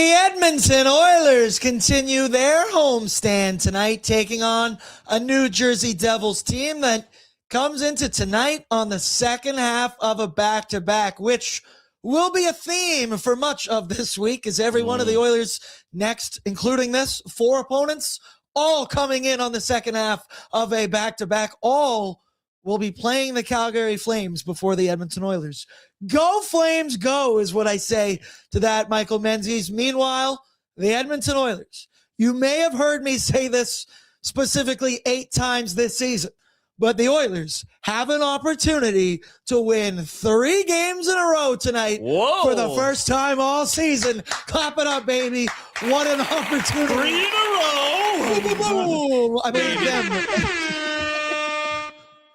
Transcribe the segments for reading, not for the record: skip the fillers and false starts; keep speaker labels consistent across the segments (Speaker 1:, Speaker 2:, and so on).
Speaker 1: The Edmonton Oilers continue their homestand tonight, taking on a New Jersey Devils team that comes into tonight on the second half of a back-to-back, which will be a theme for much of this week, as every one of the Oilers next, including this, 4 opponents, all coming in on the second half of a back-to-back. All will be playing the Calgary Flames before the Edmonton Oilers. Go Flames, go is what I say to that, Michael Menzies. Meanwhile, the Edmonton Oilers, you may have heard me say this specifically 8 times this season, but the Oilers have an opportunity to win 3 games in a row tonight.
Speaker 2: Whoa.
Speaker 1: For the first time all season. Clap it up, baby. What an opportunity.
Speaker 2: 3 in a row.
Speaker 1: Boom, boom, boom. I mean, them.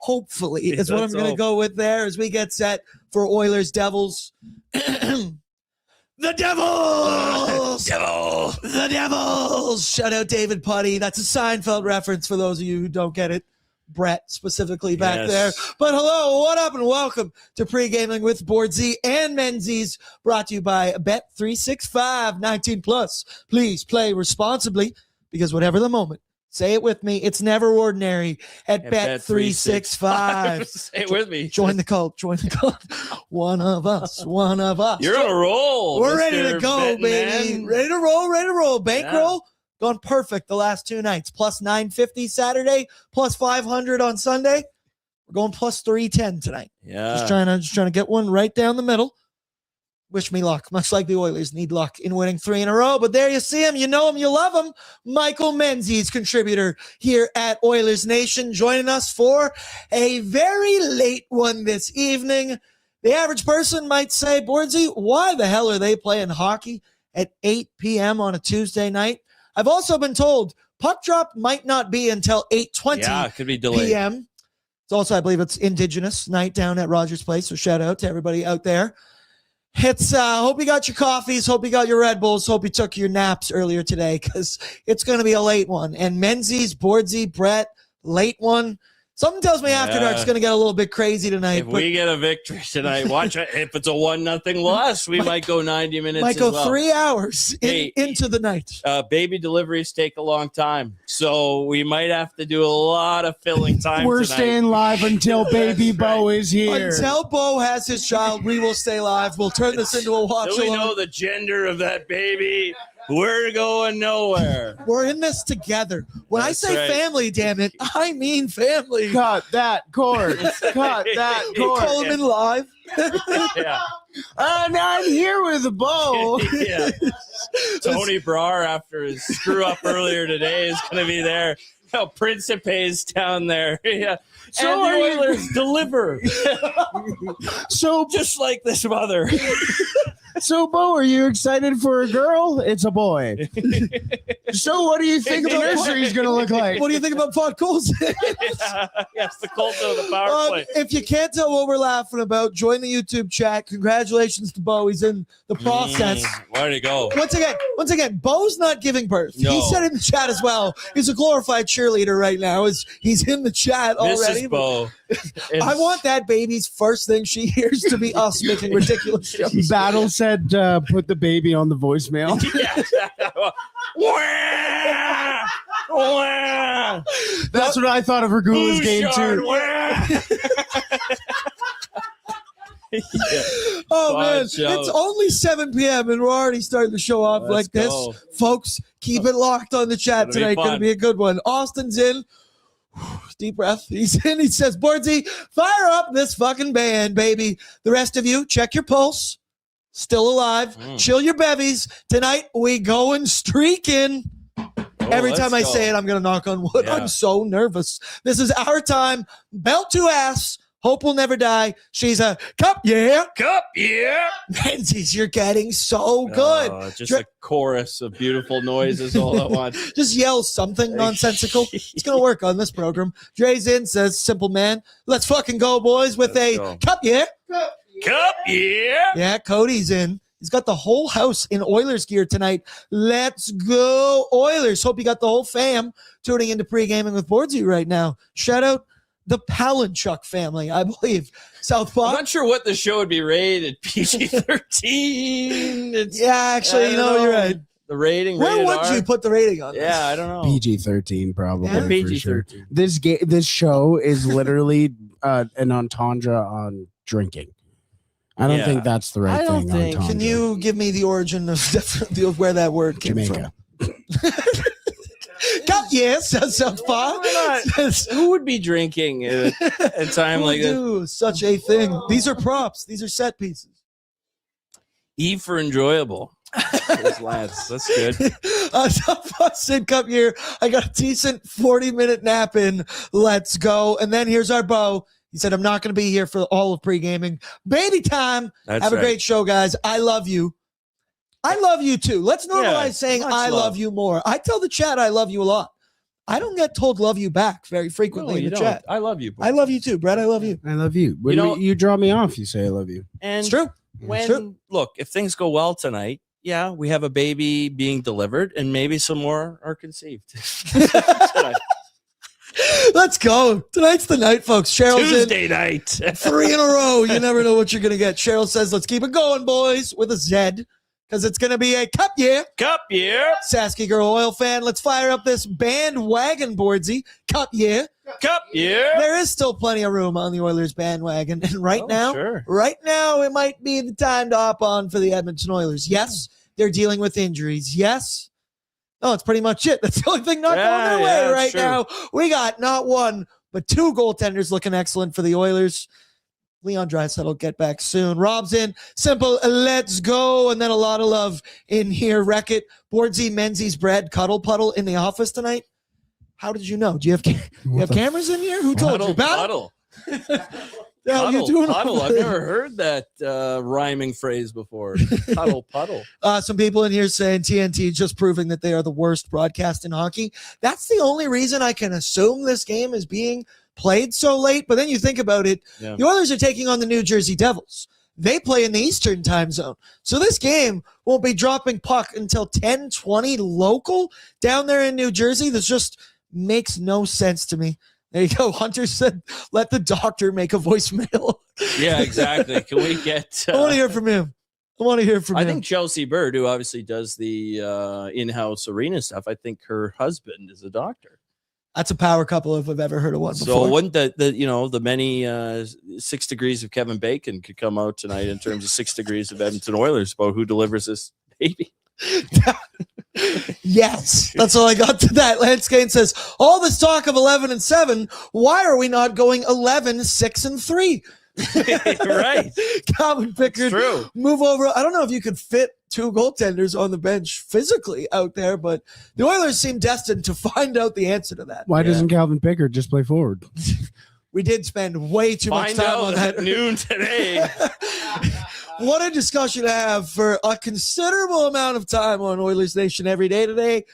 Speaker 1: Hopefully is what I'm going to go with there as we get set for Oilers Devils. The Devils! The Devils! Shout out David Putty. That's a Seinfeld reference for those of you who don't get it. Brett specifically back there. But hello, what up, and welcome to Pregaming with Bordzy and Menzies, brought to you by Bet365, 19 plus. Please play responsibly, because whatever the moment, say it with me, it's never ordinary at Bet365.
Speaker 2: Say it with me.
Speaker 1: Join the cult. Join the cult. One of us. One of us.
Speaker 2: You're on a roll.
Speaker 1: We're
Speaker 2: Mr.
Speaker 1: ready to go, baby.
Speaker 2: Man.
Speaker 1: Ready to roll. Ready to roll. Bankroll. Gone perfect the last 2 nights. Plus 950 Saturday. Plus 500 on Sunday. We're going plus 310 tonight.
Speaker 2: Yeah.
Speaker 1: Just trying to get one right down the middle. Wish me luck, much like the Oilers need luck in winning 3 in a row. But there you see him. You know him. You love him. Michael Menzies, contributor here at Oilersnation, joining us for a very late one this evening. The average person might say, Bordzy, why the hell are they playing hockey at 8 p.m. on a Tuesday night? I've also been told puck drop might not be until 8:20
Speaker 2: Yeah, it could be delayed.
Speaker 1: p.m. It's also, I believe it's Indigenous night down at Rogers Place, so shout out to everybody out there. It's hope you got your coffees, hope you got your Red Bulls, hope you took your naps earlier today, because it's going to be a late one. And Menzies, Bordzy, Brett, late one. Something tells me After Dark's going to get a little bit crazy tonight.
Speaker 2: If we get a victory tonight, watch it. If it's a 1-0 loss, we might go 90 minutes.
Speaker 1: Might go
Speaker 2: as well.
Speaker 1: 3 hours into the night.
Speaker 2: Baby deliveries take a long time, so we might have to do a lot of filling time.
Speaker 3: We're
Speaker 2: tonight.
Speaker 3: staying live until Baby Bo is here.
Speaker 1: Until Bo has his child, we will stay live. We'll turn this into a watch
Speaker 2: Do we
Speaker 1: along.
Speaker 2: know the gender of that baby? We're going nowhere.
Speaker 1: We're in this together. When
Speaker 2: That's
Speaker 1: I say
Speaker 2: right.
Speaker 1: family, damn it, I mean family.
Speaker 3: Cut that cord. Cut that cord.
Speaker 1: Coleman live.
Speaker 2: Yeah.
Speaker 3: And I'm here with Bo.
Speaker 2: Yeah. Tony Brar, after his screw up earlier today, is going to be there. No, Principe's down there. Yeah.
Speaker 3: So
Speaker 2: and
Speaker 3: are
Speaker 2: the
Speaker 3: you-
Speaker 2: Oilers deliver.
Speaker 3: So,
Speaker 2: Just like this mother.
Speaker 3: so Bo, are you excited for a girl? It's a boy. So what do you think the nursery is going to look like?
Speaker 1: What do you think about Pod Coles?
Speaker 2: Yes, the Colts of the power play.
Speaker 1: If you can't tell what we're laughing about, join the YouTube chat. Congratulations to Bo. He's in the process.
Speaker 2: Where'd it go?
Speaker 1: Once again, Bo's not giving birth.
Speaker 2: No.
Speaker 1: He said in the chat as well. He's a glorified cheerleader right now. He's in the chat already.
Speaker 2: Mrs. Bo.
Speaker 1: I want that baby's first thing she hears to be us making ridiculous jokes.
Speaker 3: Battle said put the baby on the voicemail.
Speaker 2: Wah! Wah!
Speaker 3: That's what I thought of Regula's game too.
Speaker 1: Oh,
Speaker 2: Fun
Speaker 1: man.
Speaker 2: show.
Speaker 1: It's only 7 p.m. and we're already starting to show off
Speaker 2: Let's
Speaker 1: like this.
Speaker 2: go.
Speaker 1: Folks, keep it locked on the chat
Speaker 2: It'll be
Speaker 1: tonight. Going to
Speaker 2: fun.
Speaker 1: be a good one. Austin's in. Deep breath. He's in. He says, Bordzy, fire up this fucking band, baby. The rest of you, check your pulse. Still alive. Chill your bevies. Tonight, we going streaking. Every time I say it, I'm going to knock on wood.
Speaker 2: Yeah.
Speaker 1: I'm so nervous. This is our time. Belt to ass. Hope will never die. She's a cup, yeah.
Speaker 2: Cup, yeah.
Speaker 1: Menzies, you're getting so good.
Speaker 2: Just a chorus of beautiful noises all at once.
Speaker 1: Just yell something nonsensical. It's going to work on this program. Dre's in, says, simple man. Let's fucking go, boys, with
Speaker 2: Let's
Speaker 1: a
Speaker 2: go.
Speaker 1: cup, yeah.
Speaker 2: Cup, yeah.
Speaker 1: Yeah, Cody's in. He's got the whole house in Oilers gear tonight. Let's go, Oilers. Hope you got the whole fam tuning into Pregaming with Bordzy right now. Shout out the Palinchuk family, I believe. Southpaw.
Speaker 2: I'm not sure what the show would be rated. PG-13.
Speaker 1: Actually, you're right.
Speaker 2: The rating.
Speaker 1: Where would you put the rating on?
Speaker 2: Yeah, I don't know.
Speaker 3: PG-13 probably.
Speaker 1: Yeah.
Speaker 3: PG-13. Sure. This show is literally an entendre on drinking. I don't think that's the right thing.
Speaker 1: Can you give me the origin of where that word came
Speaker 3: Jamaica.
Speaker 1: from? Says Southpaw.
Speaker 2: Who would be drinking at a time like this?
Speaker 1: Such a thing. These are props. These are set pieces.
Speaker 2: E for enjoyable. Those lads. That's good.
Speaker 1: Sid Cup year. I got a decent 40-minute nap in. Let's go. And then here's our Bo. He said, I'm not going to be here for all of pregaming. Baby time. Have a great show, guys. I love you. I love you too. Let's normalize saying I love you more. I tell the chat I love you a lot. I don't get told love you back very frequently in the chat.
Speaker 2: I love you. Boy.
Speaker 1: I love you too, Brett. I love you.
Speaker 3: I love you. You draw me off, you say I love you.
Speaker 2: And
Speaker 1: it's true.
Speaker 2: Look, if things go well tonight, we have a baby being delivered and maybe some more are conceived.
Speaker 1: Let's go. Tonight's the night, folks. Cheryl's
Speaker 2: Tuesday night.
Speaker 1: 3 in a row. You never know what you're going to get. Cheryl says, let's keep it going, boys, with a Z, because it's going to be a cup year.
Speaker 2: Cup year.
Speaker 1: Sasky Girl Oil fan. Let's fire up this bandwagon, Bordzy. Cup year.
Speaker 2: Cup year.
Speaker 1: There is still plenty of room on the Oilers bandwagon. And right now, it might be the time to hop on for the Edmonton Oilers. Yes, they're dealing with injuries. Yes. No, it's pretty much it. That's the only thing not going their way right now. We got not one, but 2 goaltenders looking excellent for the Oilers. Leon Draisaitl will get back soon. Rob's in. Simple, let's go. And then a lot of love in here. Wreck it. Bordzy, Menzies, Brad, Cuddle Puddle in the office tonight. How did you know? Do you have cameras in here? Who told you?
Speaker 2: Puddle. Puddle. I've never heard that rhyming phrase before. Cuddle puddle.
Speaker 1: Some people in here saying TNT just proving that they are the worst broadcast in hockey. That's the only reason I can assume this game is being played so late. But then you think about it, the Oilers are taking on the New Jersey Devils. They play in the Eastern time zone. So this game won't be dropping puck until 10:20 local down there in New Jersey. This just makes no sense to me. There you go. Hunter said, let the doctor make a voicemail.
Speaker 2: Yeah, exactly. Can we get...
Speaker 1: I want to hear from him. I
Speaker 2: think Chelsea Bird, who obviously does the in-house arena stuff, I think her husband is a doctor.
Speaker 1: That's a power couple if I've ever heard of one before.
Speaker 2: So wouldn't the many 6 degrees of Kevin Bacon could come out tonight in terms of 6 degrees of Edmonton Oilers about who delivers this baby?
Speaker 1: Yes, that's all I got to that. Lance Kane says, all this talk of 11-7, why are we not going 11-6-3?
Speaker 2: Right.
Speaker 1: Calvin Pickard, move over. I don't know if you could fit 2 goaltenders on the bench physically out there, but the Oilers seem destined to find out the answer to that.
Speaker 3: Why doesn't Calvin Pickard just play forward?
Speaker 1: We did spend way too much time on that
Speaker 2: at noon today.
Speaker 1: What a discussion to have for a considerable amount of time on Oilers Nation every day today.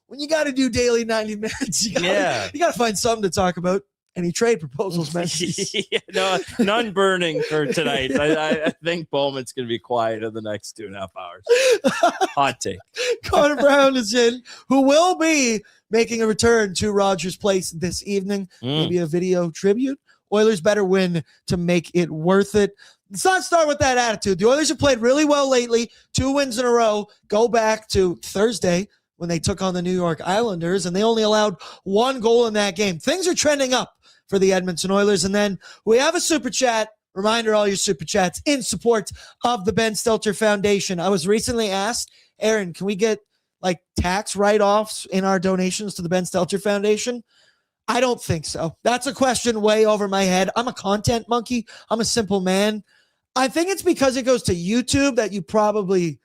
Speaker 1: When you got to do daily 90 minutes, you got to find something to talk about. Any trade proposals, Menzies?
Speaker 2: No, none burning for tonight. I think Bowman's going to be quiet in the next 2.5 hours. Hot take.
Speaker 1: Connor Brown is in, who will be making a return to Rogers Place this evening. Maybe a video tribute. Oilers better win to make it worth it. Let's not start with that attitude. The Oilers have played really well lately. 2 wins in a row. Go back to Thursday when they took on the New York Islanders, and they only allowed 1 goal in that game. Things are trending up for the Edmonton Oilers. And then we have a super chat. Reminder, all your super chats in support of the Ben Stelter Foundation. I was recently asked, Aaron, can we get like tax write-offs in our donations to the Ben Stelter Foundation? I don't think so. That's a question way over my head. I'm a content monkey. I'm a simple man. I think it's because it goes to YouTube that you probably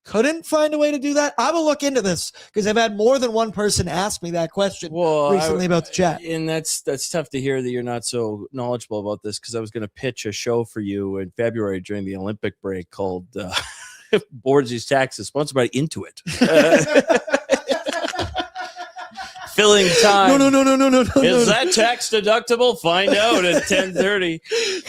Speaker 1: couldn't find a way to do that. I will look into this because I've had more than one person ask me that question recently about the chat.
Speaker 2: And that's tough to hear that you're not so knowledgeable about this, because I was going to pitch a show for you in February during the Olympic break called Bordzy's Taxes, sponsored by Intuit. Filling time.
Speaker 1: No.
Speaker 2: Is that tax deductible? Find out at 10:30.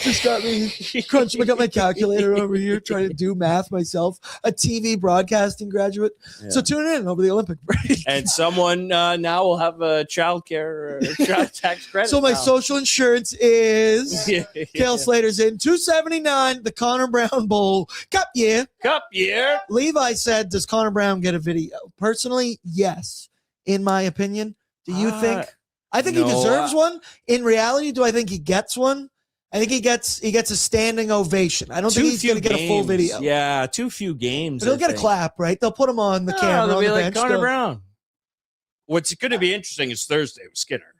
Speaker 1: Just got me crunching. I got my calculator over here trying to do math myself. A TV broadcasting graduate.
Speaker 2: Yeah.
Speaker 1: So tune in over the Olympic break.
Speaker 2: And someone now will have a child care or child tax credit.
Speaker 1: So my
Speaker 2: now.
Speaker 1: social insurance is
Speaker 2: Yeah.
Speaker 1: Kale Slater's in $279. The Connor Brown Bowl Cup year.
Speaker 2: Cup year.
Speaker 1: Levi said, "Does Connor Brown get a video?" Personally, yes. In my opinion, do you think? I think
Speaker 2: no,
Speaker 1: he deserves one. In reality, do I think he gets one? I think he gets a standing ovation. I don't think he's going to get a full video.
Speaker 2: Yeah, too few games.
Speaker 1: But he'll get a clap, right? They'll put him on the camera.
Speaker 2: They'll
Speaker 1: on
Speaker 2: be
Speaker 1: the
Speaker 2: like
Speaker 1: bench.
Speaker 2: Connor Brown. What's going to be interesting is Thursday with Skinner.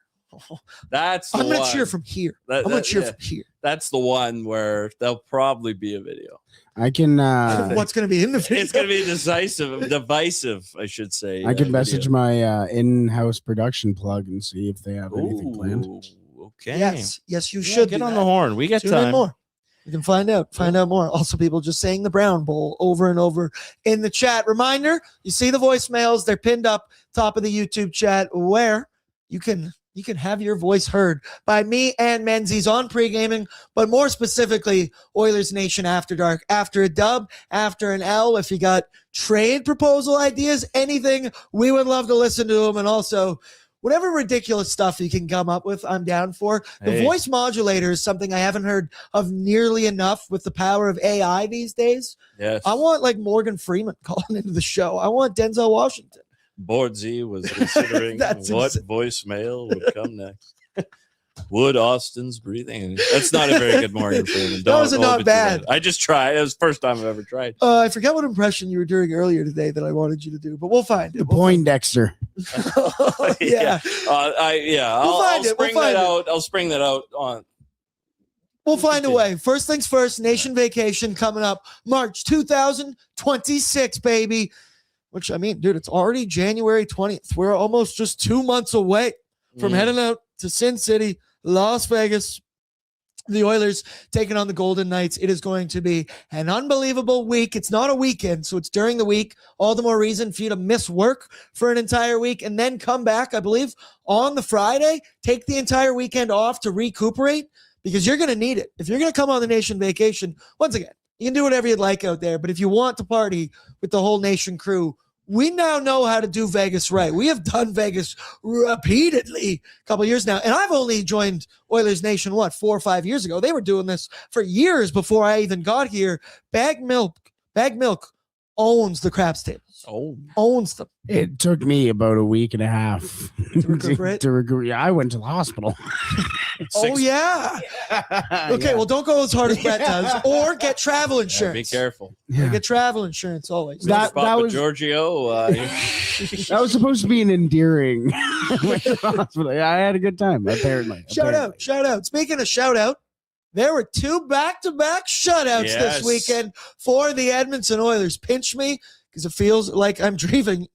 Speaker 2: That's the
Speaker 1: I'm going to
Speaker 2: one.
Speaker 1: cheer from here. I'm going to cheer from here.
Speaker 2: That's the one where there'll probably be a video.
Speaker 3: I can.
Speaker 1: What's going to be in the video?
Speaker 2: It's going to be divisive, I should say.
Speaker 3: I can message my in-house production plug and see if they have anything planned.
Speaker 2: Okay.
Speaker 1: Yes, you should
Speaker 2: get
Speaker 1: do
Speaker 2: on
Speaker 1: that.
Speaker 2: the horn. We got
Speaker 1: Tune in
Speaker 2: time.
Speaker 1: more. You can find out more. Also, people just saying the Brown Bowl over and over in the chat. Reminder, you see the voicemails. They're pinned up top of the YouTube chat where you can have your voice heard by me and Menzies on Pregaming, but more specifically, Oilers Nation After Dark. After a dub, after an L, if you got trade proposal ideas, anything, we would love to listen to them. And also, whatever ridiculous stuff you can come up with, I'm down for. The voice modulator is something I haven't heard of nearly enough with the power of AI these days.
Speaker 2: Yes.
Speaker 1: I want like Morgan Freeman calling into the show. I want Denzel Washington.
Speaker 2: Bordzy was considering what
Speaker 1: insane.
Speaker 2: voicemail would come next. Wood Austin's breathing. That's not a very good Morgan Freeman.
Speaker 1: That was not bad.
Speaker 2: I just tried. It was the first time I've ever tried.
Speaker 1: I forget what impression you were doing earlier today that I wanted you to do, but we'll find it.
Speaker 3: The Poindexter.
Speaker 1: Yeah.
Speaker 2: I'll spring that out. I'll spring that out on.
Speaker 1: We'll find a way. First things first, Nation Vacation coming up March 2026, baby. Which, I mean, dude, it's already January 20th. We're almost just 2 months away from heading out to Sin City, Las Vegas. The Oilers taking on the Golden Knights. It is going to be an unbelievable week. It's not a weekend, so it's during the week. All the more reason for you to miss work for an entire week and then come back, I believe, on the Friday. Take the entire weekend off to recuperate because you're going to need it. If you're going to come on the Nation Vacation, once again, you can do whatever you'd like out there, but if you want to party with the whole Nation crew, we now know how to do Vegas right. We have done Vegas repeatedly a couple years now. And I've only joined Oilers Nation, 4 or 5 years ago. They were doing this for years before I even got here. Bag Milk owns the craps tables. Owns them.
Speaker 3: It took me about a week and a half
Speaker 1: To recuperate?
Speaker 3: to recuperate. Yeah, I went to the hospital.
Speaker 1: Oh, yeah. Okay, well, don't go as hard as Brett does. Or get travel insurance.
Speaker 2: Be careful.
Speaker 1: Yeah. Get travel insurance always.
Speaker 3: That was
Speaker 2: Giorgio.
Speaker 3: that was supposed to be an endearing. Hospital. Yeah, I had a good time. Apparently.
Speaker 1: Shout out. Speaking of shout out, there were 2 back-to-back shutouts this weekend for the Edmonton Oilers. Pinch me because it feels like I'm dreaming.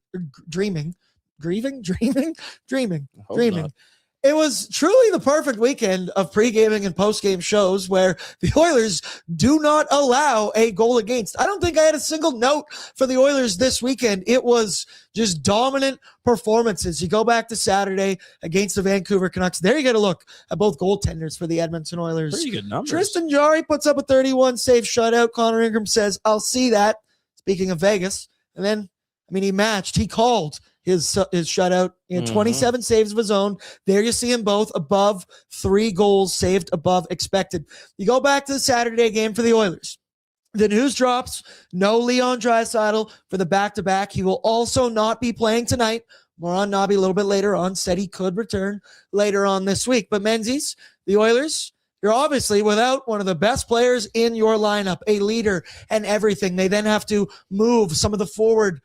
Speaker 1: It was truly the perfect weekend of pre-gaming and post-game shows where the Oilers do not allow a goal against. I don't think I had a single note for the Oilers this weekend. It was just dominant performances. You go back to Saturday against the Vancouver Canucks. There you get a look at both goaltenders for the Edmonton Oilers.
Speaker 2: Pretty good numbers.
Speaker 1: Tristan Jarry puts up a 31 save shutout. Connor Ingram says, "I'll see that." Speaking of Vegas. And then, he matched. He called his shutout. 27 saves of his own. There you see them both above 3 goals saved above expected. You go back to the Saturday game for the Oilers. The news drops. No Leon Draisaitl for the back-to-back. He will also not be playing tonight. More on Nobby a little bit later on. Said he could return later on this week. But Menzies, the Oilers, you're obviously without one of the best players in your lineup, a leader and everything. They then have to move some of the forward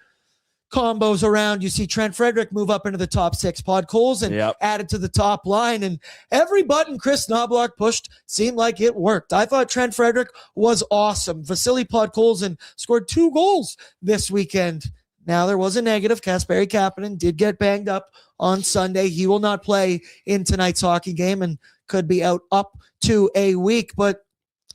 Speaker 1: combos around. You see Trent Frederick move up into the top 6. Podkolzin added to the top line. And every button Chris Knobloch pushed seemed like it worked. I thought Trent Frederick was awesome. Vasily Podkolzin scored 2 goals this weekend. Now there was a negative. Kasperi Kapanen did get banged up on Sunday. He will not play in tonight's hockey game and could be out up to a week. But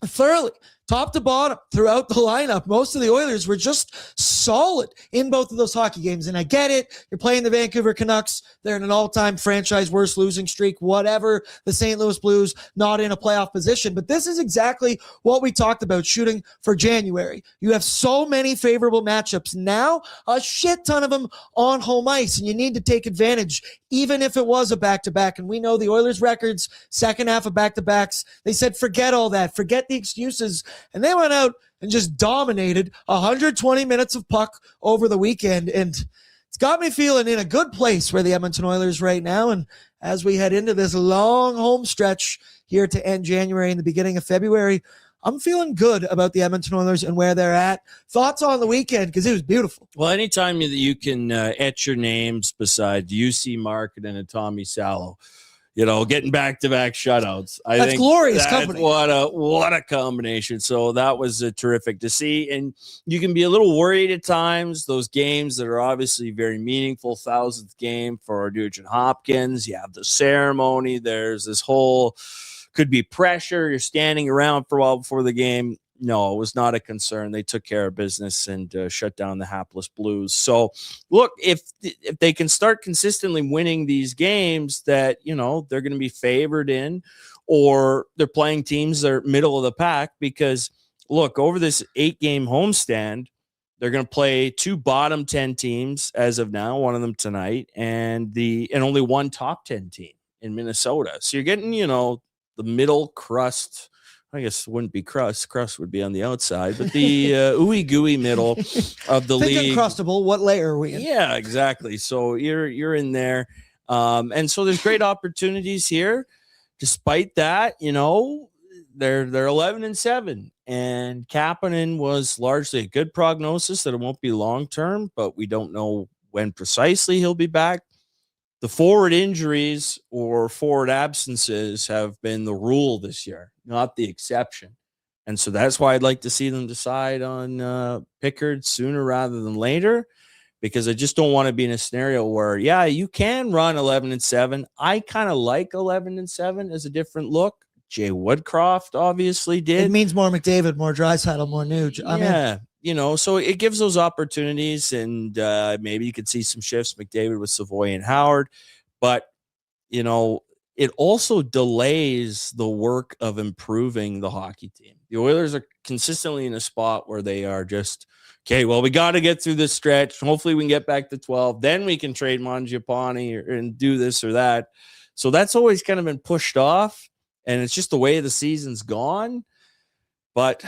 Speaker 1: thoroughly top to bottom throughout the lineup. Most of the Oilers were just solid in both of those hockey games. And I get it. You're playing the Vancouver Canucks. They're in an all-time franchise worst losing streak, whatever. The St. Louis Blues not in a playoff position. But this is exactly what we talked about shooting for January. You have so many favorable matchups now, a shit ton of them on home ice, and you need to take advantage, even if it was a back-to-back. And we know the Oilers' records, second half of back-to-backs, they said, forget all that, forget the excuses. And they went out and just dominated 120 minutes of puck over the weekend. And it's got me feeling in a good place for the Edmonton Oilers right now. And as we head into this long home stretch here to end January and the beginning of February, I'm feeling good about the Edmonton Oilers and where they're at. Thoughts on the weekend, because it was beautiful.
Speaker 2: Well, anytime that you can etch your names beside UC Market and Tommy Salo, getting back-to-back shutouts.
Speaker 1: That's glorious company.
Speaker 2: What a combination. So that was terrific to see. And you can be a little worried at times, those games that are obviously very meaningful, 1,000th game for Nugent Hopkins. You have the ceremony. There's this whole could be pressure. You're standing around for a while before the game. No, it was not a concern. They took care of business and shut down the hapless Blues. So, look, if they can start consistently winning these games that, they're going to be favored in, or they're playing teams that are middle of the pack, because, look, over this 8-game homestand, they're going to play 2 bottom 10 teams as of now, one of them tonight, and only one top 10 team in Minnesota. So you're getting, the middle crust. I guess it wouldn't be crust. Crust would be on the outside, but the ooey gooey middle of the league.
Speaker 1: Uncrustable. What layer are we in?
Speaker 2: Yeah, exactly. So you're in there, and so there's great opportunities here. Despite that, they're 11-7, and Kapanen was largely a good prognosis that it won't be long term, but we don't know when precisely he'll be back. The forward injuries or forward absences have been the rule this year, not the exception. And so that's why I'd like to see them decide on Pickard sooner rather than later, because I just don't want to be in a scenario where, you can run 11-7. I kind of like 11-7 as a different look. Jay Woodcroft obviously did.
Speaker 1: It means more McDavid, more Draisaitl, more Nuge.
Speaker 2: So it gives those opportunities, and maybe you could see some shifts, McDavid with Savoy and Howard, but, it also delays the work of improving the hockey team. The Oilers are consistently in a spot where they are just, okay, well, we got to get through this stretch. Hopefully we can get back to 12. Then we can trade Mangiapane and do this or that. So that's always kind of been pushed off, and it's just the way the season's gone. But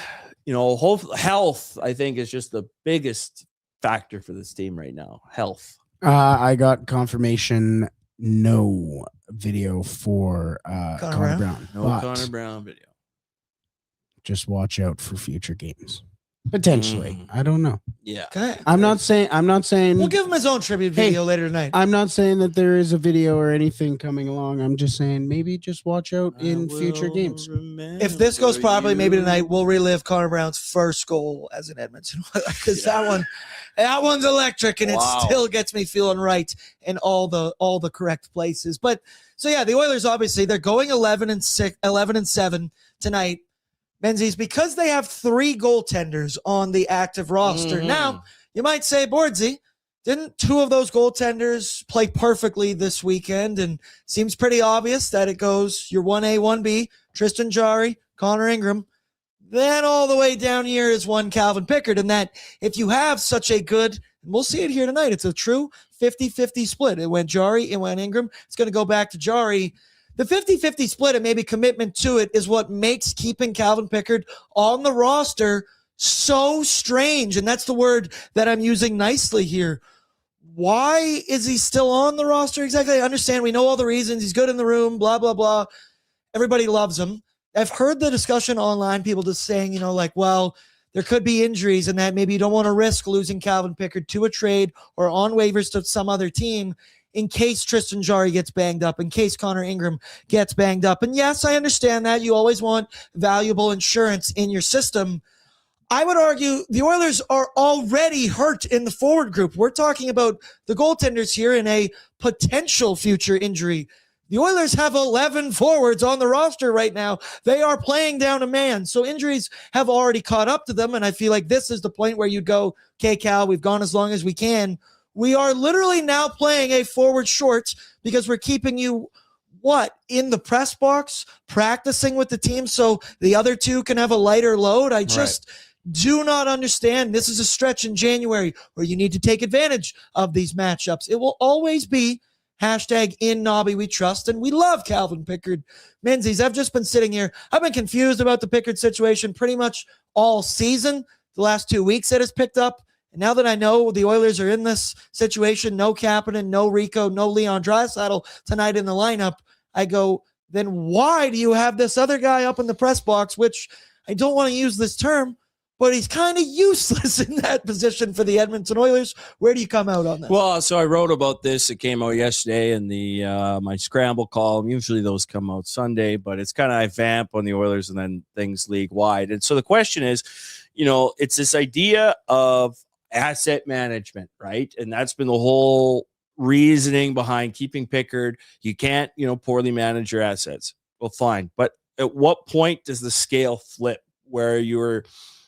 Speaker 2: health, I think, is just the biggest factor for this team right now. Health.
Speaker 3: I got confirmation. No video for Connor Brown.
Speaker 2: No Connor Brown video.
Speaker 3: Just watch out for future games. Potentially. I don't know.
Speaker 2: Yeah.
Speaker 1: Okay.
Speaker 3: I'm not saying
Speaker 1: we'll give him his own tribute video later tonight.
Speaker 3: I'm not saying that there is a video or anything coming along. I'm just saying maybe just watch out in future games.
Speaker 1: If this goes properly, maybe tonight we'll relive Connor Brown's first goal as an Edmonton, because that one's electric, and it still gets me feeling right in all the correct places. But so the Oilers, obviously they're going 11-7 tonight. Menzies, because they have 3 goaltenders on the active roster. Mm-hmm. Now, you might say, Bordzy, didn't 2 of those goaltenders play perfectly this weekend? And seems pretty obvious that it goes your 1A, 1B, Tristan Jarry, Connor Ingram. Then all the way down here is one Calvin Pickard. And that if you have such a good, and we'll see it here tonight, it's a true 50-50 split. It went Jarry, it went Ingram. It's going to go back to Jarry. The 50-50 split and maybe commitment to it is what makes keeping Calvin Pickard on the roster so strange. And that's the word that I'm using nicely here. Why is he still on the roster exactly? I understand. We know all the reasons. He's good in the room, blah, blah, blah. Everybody loves him. I've heard the discussion online, people just saying, there could be injuries and that maybe you don't want to risk losing Calvin Pickard to a trade or on waivers to some other team in case Tristan Jarry gets banged up, in case Connor Ingram gets banged up. And yes, I understand that. You always want valuable insurance in your system. I would argue the Oilers are already hurt in the forward group. We're talking about the goaltenders here in a potential future injury. The Oilers have 11 forwards on the roster right now. They are playing down a man. So injuries have already caught up to them. And I feel like this is the point where you go, okay, Cal, we've gone as long as we can. We are literally now playing a forward short because we're keeping you in the press box, practicing with the team so the other two can have a lighter load. I just do not understand. This is a stretch in January where you need to take advantage of these matchups. It will always be #in Nobby we trust, and we love Calvin Pickard. Menzies, I've just been sitting here. I've been confused about the Pickard situation pretty much all season. The last 2 weeks it has picked up. And now that I know the Oilers are in this situation, no Kapanen, no Rico, no Leon Draisaitl tonight in the lineup, I go, then why do you have this other guy up in the press box, which I don't want to use this term, but he's kind of useless in that position for the Edmonton Oilers. Where do you come out on that?
Speaker 2: Well, so I wrote about this. It came out yesterday in the my scramble column. Usually those come out Sunday, but it's kind of I vamp on the Oilers and then things league-wide. And so the question is, it's this idea of asset management, right? And that's been the whole reasoning behind keeping Pickard. You can't, poorly manage your assets. Well, fine. But at what point does the scale flip where you're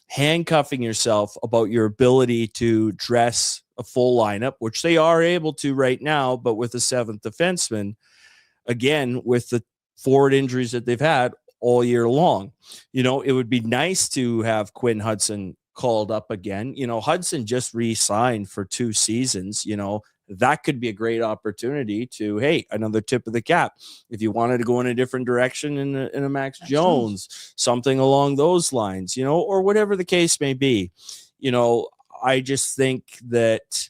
Speaker 2: handcuffing yourself about your ability to dress a full lineup, which they are able to right now, but with a seventh defenseman, again, with the forward injuries that they've had all year long? It would be nice to have Quinn Hudson called up again. Hudson just re-signed for 2 seasons. That could be a great opportunity to, hey, another tip of the cap. If you wanted to go in a different direction in a Max Jones, something along those lines, or whatever the case may be. I just think that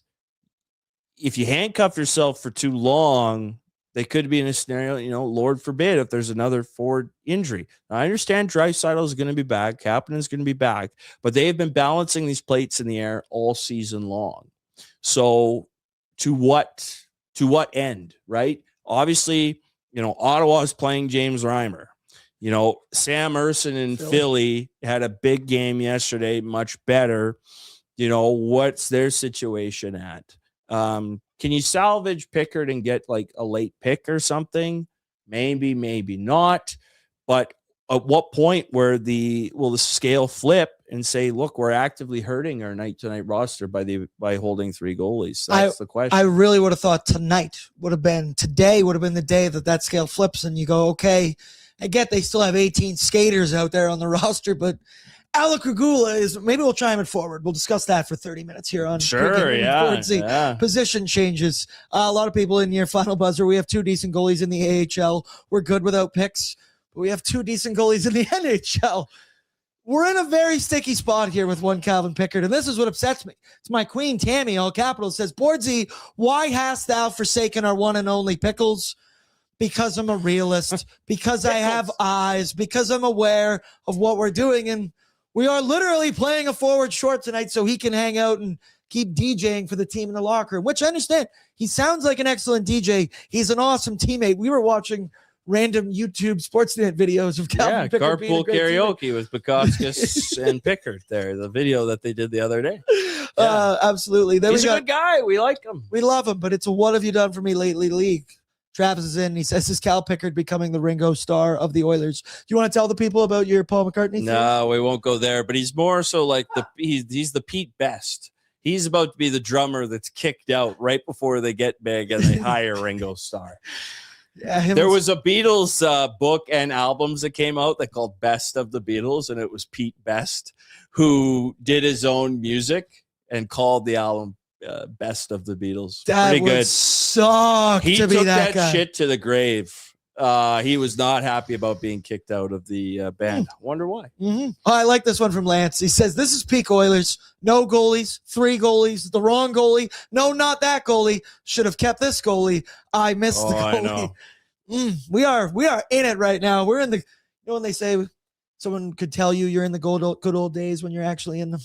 Speaker 2: if you handcuff yourself for too long, they could be in a scenario, Lord forbid, if there's another forward injury. Now, I understand Draisaitl is going to be back. Kapanen is going to be back, but they have been balancing these plates in the air all season long. So to what end, right? Obviously, Ottawa is playing James Reimer. Sam Ersson in Philly had a big game yesterday, much better. What's their situation at? Can you salvage Pickard and get like a late pick or something? Maybe not. But at what point will the scale flip and say, look, we're actively hurting our night-to-night roster by holding 3 goalies? That's the question.
Speaker 1: I really would have thought today would have been the day that scale flips and you go, okay, I get they still have 18 skaters out there on the roster, but Alec Regula is, maybe we'll try him at forward. We'll discuss that for 30 minutes here on
Speaker 2: Sure,
Speaker 1: position changes. A lot of people in your final buzzer. We have 2 decent goalies in the AHL. We're good without picks, but we have 2 decent goalies in the NHL. We're in a very sticky spot here with one Calvin Pickard, and this is what upsets me. It's my queen, Tammy, all capitals, says, Bordzy, why hast thou forsaken our one and only Pickles? Because I'm a realist, because I have eyes, because I'm aware of what we're doing, and we are literally playing a forward short tonight so he can hang out and keep DJing for the team in the locker room, which I understand. He sounds like an excellent DJ. He's an awesome teammate. We were watching random YouTube Sportsnet videos of Calvin Pickard.
Speaker 2: Carpool karaoke with Bukowskis and Pickard there, the video that they did the other day.
Speaker 1: Absolutely.
Speaker 2: He's a good guy. We like him.
Speaker 1: We love him, but it's a what have you done for me lately league. Travis is in. He says, is Cal Pickard becoming the Ringo Starr of the Oilers? Do you want to tell the people about your Paul McCartney thing?
Speaker 2: No, we won't go there, but he's more so like he's the Pete Best. He's about to be the drummer that's kicked out right before they get big and they hire Ringo Starr.
Speaker 1: Yeah,
Speaker 2: there was a Beatles book and albums that came out that called Best of the Beatles, and it was Pete Best who did his own music and called the album Best of the Beatles.
Speaker 1: That
Speaker 2: pretty
Speaker 1: would
Speaker 2: good.
Speaker 1: Suck
Speaker 2: he
Speaker 1: to be
Speaker 2: took
Speaker 1: that guy.
Speaker 2: Shit to the grave. He was not happy about being kicked out of the band. Wonder why.
Speaker 1: Mm-hmm. Oh, I like this one from Lance. He says, this is peak Oilers. No goalies, 3 goalies, the wrong goalie. No, not that goalie. Should have kept this goalie. I missed the goalie.
Speaker 2: I know.
Speaker 1: We are in it right now. We're in the, when they say someone could tell you you're in the good old days when you're actually in them.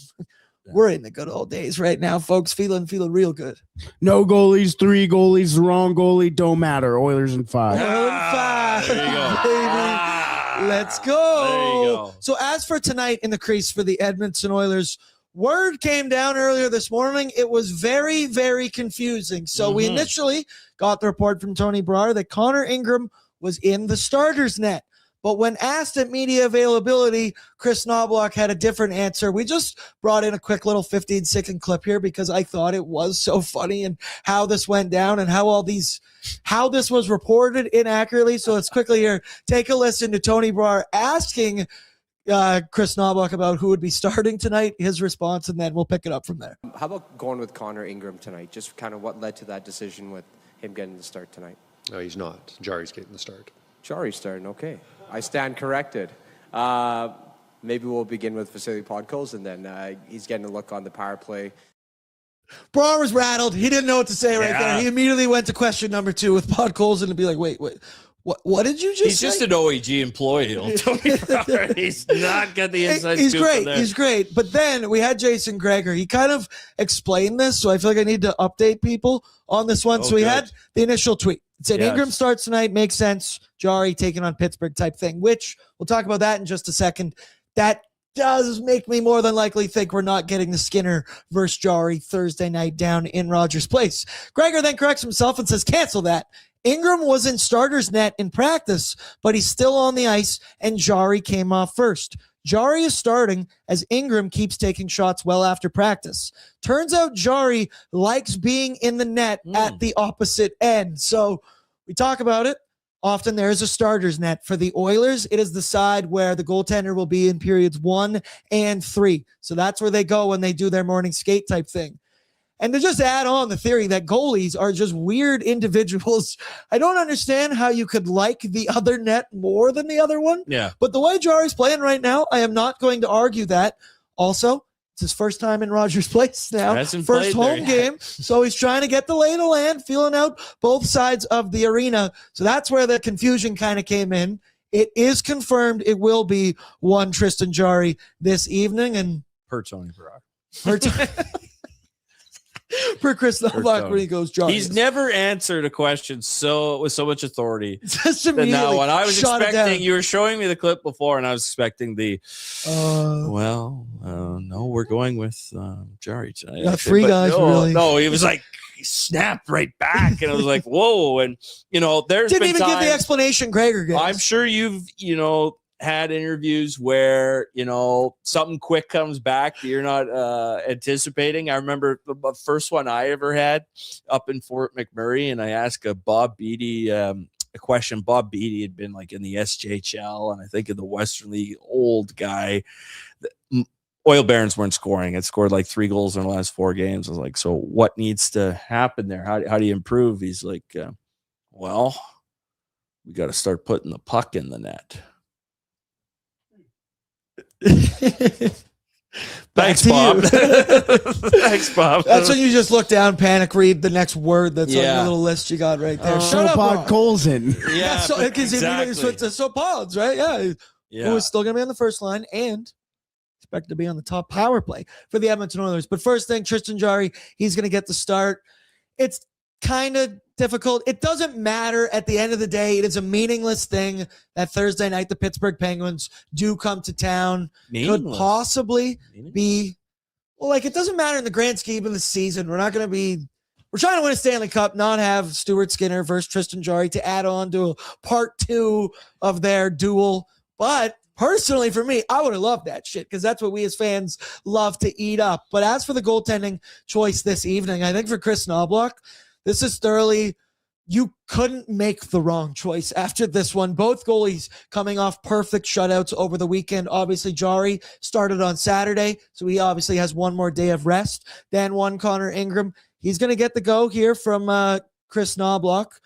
Speaker 1: We're in the good old days right now, folks. Feeling real good.
Speaker 3: No goalies, 3 goalies, the wrong goalie, don't matter. Oilers in 5.
Speaker 1: There you go. Baby. Let's go.
Speaker 2: There you go.
Speaker 1: So as for tonight in the crease for the Edmonton Oilers, word came down earlier this morning. It was very, very confusing. So we initially got the report from Tony Brar that Connor Ingram was in the starter's net. But when asked at media availability, Chris Knobloch had a different answer. We just brought in a quick little 15-second clip here because I thought it was so funny and how this went down and how this was reported inaccurately. So let's quickly here take a listen to Tony Brar asking Chris Knobloch about who would be starting tonight, his response, and then we'll pick it up from there.
Speaker 4: How about going with Connor Ingram tonight? Just kind of what led to that decision with him getting the start tonight?
Speaker 5: No, he's not. Jarry's getting the start.
Speaker 4: Jarry's starting, okay. I stand corrected. Maybe we'll begin with Vasily Podkolzin, and then he's getting a look on the power play.
Speaker 1: Brar was rattled. He didn't know what to say right there. He immediately went to question number 2 with Podkolzin and be like, wait. What did you just say?
Speaker 2: He's just an OEG employee. Tony Brar. He's not got the inside scoop
Speaker 1: great.
Speaker 2: there.
Speaker 1: He's great. But then we had Jason Gregor. He kind of explained this, so I feel like I need to update people on this one. So we had the initial tweet. It said Ingram starts tonight, makes sense. Jarry taking on Pittsburgh type thing, which we'll talk about that in just a second. That does make me more than likely think we're not getting the Skinner versus Jarry Thursday night down in Rogers Place. Gregor then corrects himself and says, cancel that. Ingram was in starter's net in practice, but he's still on the ice, and Jarry came off first. Jarry is starting as Ingram keeps taking shots well after practice. Turns out Jarry likes being in the net at the opposite end. So we talk about it. Often there is a starter's net. For the Oilers, it is the side where the goaltender will be in periods 1 and 3. So that's where they go when they do their morning skate type thing. And to just add on the theory that goalies are just weird individuals, I don't understand how you could like the other net more than the other one.
Speaker 2: Yeah.
Speaker 1: But the way Jarry's playing right now, I am not going to argue that. Also, it's his first time in Rogers Place now. First home game. So he's trying to get the lay of the land, feeling out both sides of the arena. So that's where the confusion kind of came in. It is confirmed it will be one Tristan Jarry this evening. And
Speaker 2: per Tony Brar.
Speaker 1: Per Chris Knobloch when he goes Jarry.
Speaker 2: He's never answered a question with so much authority.
Speaker 1: Just
Speaker 2: than that one. I was
Speaker 1: shot
Speaker 2: expecting, you were showing me the clip before, and I was expecting no, we're going with Jarry tonight.
Speaker 1: Got three guys, really.
Speaker 2: No, he was like, he snapped right back, and I was like, whoa. And, there's
Speaker 1: didn't
Speaker 2: been
Speaker 1: even
Speaker 2: times,
Speaker 1: give the explanation Gregor gave.
Speaker 2: I'm sure you've, had interviews where something quick comes back that you're not anticipating. I remember the first one I ever had up in Fort McMurray, and I asked Bob Beattie a question. Bob Beattie had been like in the SJHL and I think in the Western League, old guy. The Oil Barons weren't scoring. It scored like 3 goals in the last 4 games. I was like, so what needs to happen there? How do you improve? He's like, we got to start putting the puck in the net. Thanks, Bob. Thanks, Bob.
Speaker 1: That's when you just look down, panic, read the next word that's on your little list you got right there.
Speaker 3: Shut up, Podkolzin.
Speaker 1: Yeah, because exactly. So Pods, right? Yeah, who is still going to be on the first line and expected to be on the top power play for the Edmonton Oilers. But first thing, Tristan Jarry, he's going to get the start. It's kind of difficult. It doesn't matter at the end of the day. It is a meaningless thing that Thursday night the Pittsburgh Penguins do come to town. Could possibly be, it doesn't matter in the grand scheme of the season. We're trying to win a Stanley Cup, not have Stuart Skinner versus Tristan Jarry to add on to a part 2 of their duel. But personally, for me, I would have loved that shit because that's what we as fans love to eat up. But as for the goaltending choice this evening, I think for Chris Knobloch, this is thoroughly, you couldn't make the wrong choice after this one. Both goalies coming off perfect shutouts over the weekend. Obviously, Jarry started on Saturday, so he obviously has one more day of rest than one Connor Ingram. He's going to get the go here from Chris Knobloch.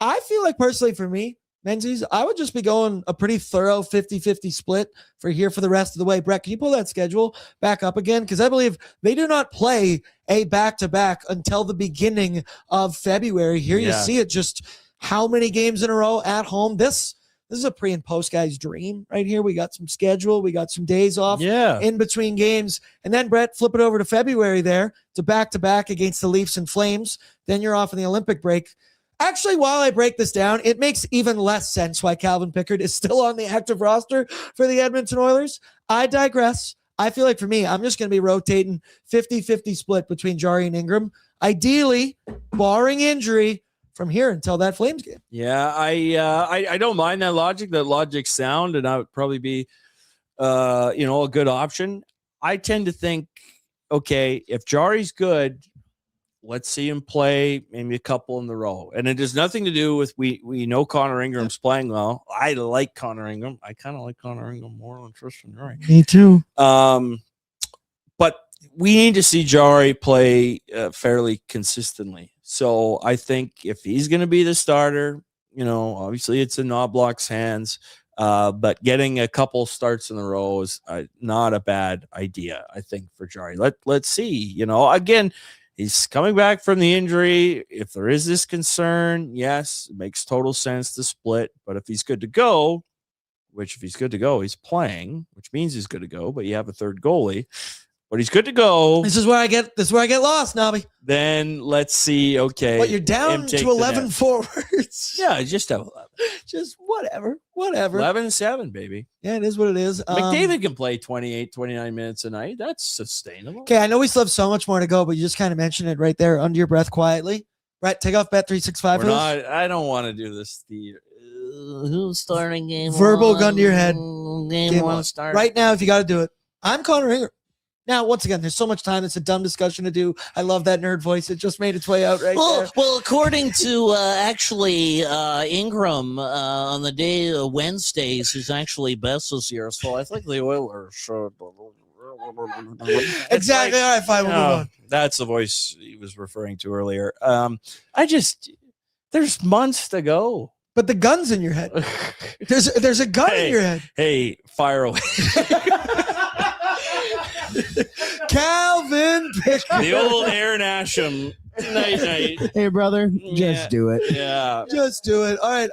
Speaker 1: I feel like personally for me, Menzies, I would just be going a pretty thorough 50-50 split for the rest of the way. Brett, can you pull that schedule back up again? Because I believe they do not play a back-to-back until the beginning of February. Here you see it, just how many games in a row at home. This is a pre and post guy's dream right here. We got some schedule. We got some days off in between games. And then, Brett, flip it over to February there. It's a back-to-back against the Leafs and Flames. Then you're off in the Olympic break. Actually, while I break this down, it makes even less sense why Calvin Pickard is still on the active roster for the Edmonton Oilers. I digress. I feel like for me, I'm just going to be rotating 50-50 split between Jarry and Ingram. Ideally, barring injury, from here until that Flames game.
Speaker 2: Yeah, I don't mind that logic. That logic's sound, and I would probably be, a good option. I tend to think, okay, if Jarry's good, let's see him play maybe a couple in the row. And it has nothing to do with we know Connor Ingram's playing well. I like Connor Ingram. I kind of like Connor Ingram more than Tristan Jarry.
Speaker 1: Me too.
Speaker 2: But we need to see Jarry play fairly consistently. So I think if he's going to be the starter, obviously it's in Knobloch's hands. But getting a couple starts in a row is not a bad idea, I think, for Jarry. Let's see. Again, he's coming back from the injury. If there is this concern, yes, it makes total sense to split. But if he's good to go, he's playing, which means he's good to go. But you have a third goalie. But he's good to go.
Speaker 1: This is where I get lost, Nobby.
Speaker 2: Then let's see. Okay,
Speaker 1: but you're down to 11 forwards.
Speaker 2: Yeah, just have 11.
Speaker 1: Just whatever.
Speaker 2: 11-7, baby.
Speaker 1: Yeah, it is what it is.
Speaker 2: McDavid can play 28, 29 minutes a night. That's sustainable.
Speaker 1: Okay, I know we still have so much more to go, but you just kind of mentioned it right there under your breath quietly. Brett, take off Bet365 for us.
Speaker 2: I don't want to do this theater.
Speaker 6: Who's starting game
Speaker 1: Verbal
Speaker 6: one?
Speaker 1: gun to your head.
Speaker 6: Game one start.
Speaker 1: Right now, if you got to do it. I'm Connor Ingram. Now, once again, there's so much time. It's a dumb discussion to do. I love that nerd voice. It just made its way out right there.
Speaker 6: Well, according to Ingram, on the day of Wednesdays, he's actually best this year. So I think the Oilers should.
Speaker 1: Exactly. All right, fine. We'll move on.
Speaker 2: That's the voice he was referring to earlier. There's months to go.
Speaker 1: But the gun's in your head. There's a gun in your head.
Speaker 2: Hey, fire away.
Speaker 1: Calvin Pickard.
Speaker 2: The old Aaron Asham. Night.
Speaker 3: Hey, brother, just do it.
Speaker 2: Yeah.
Speaker 1: Just do it. All right.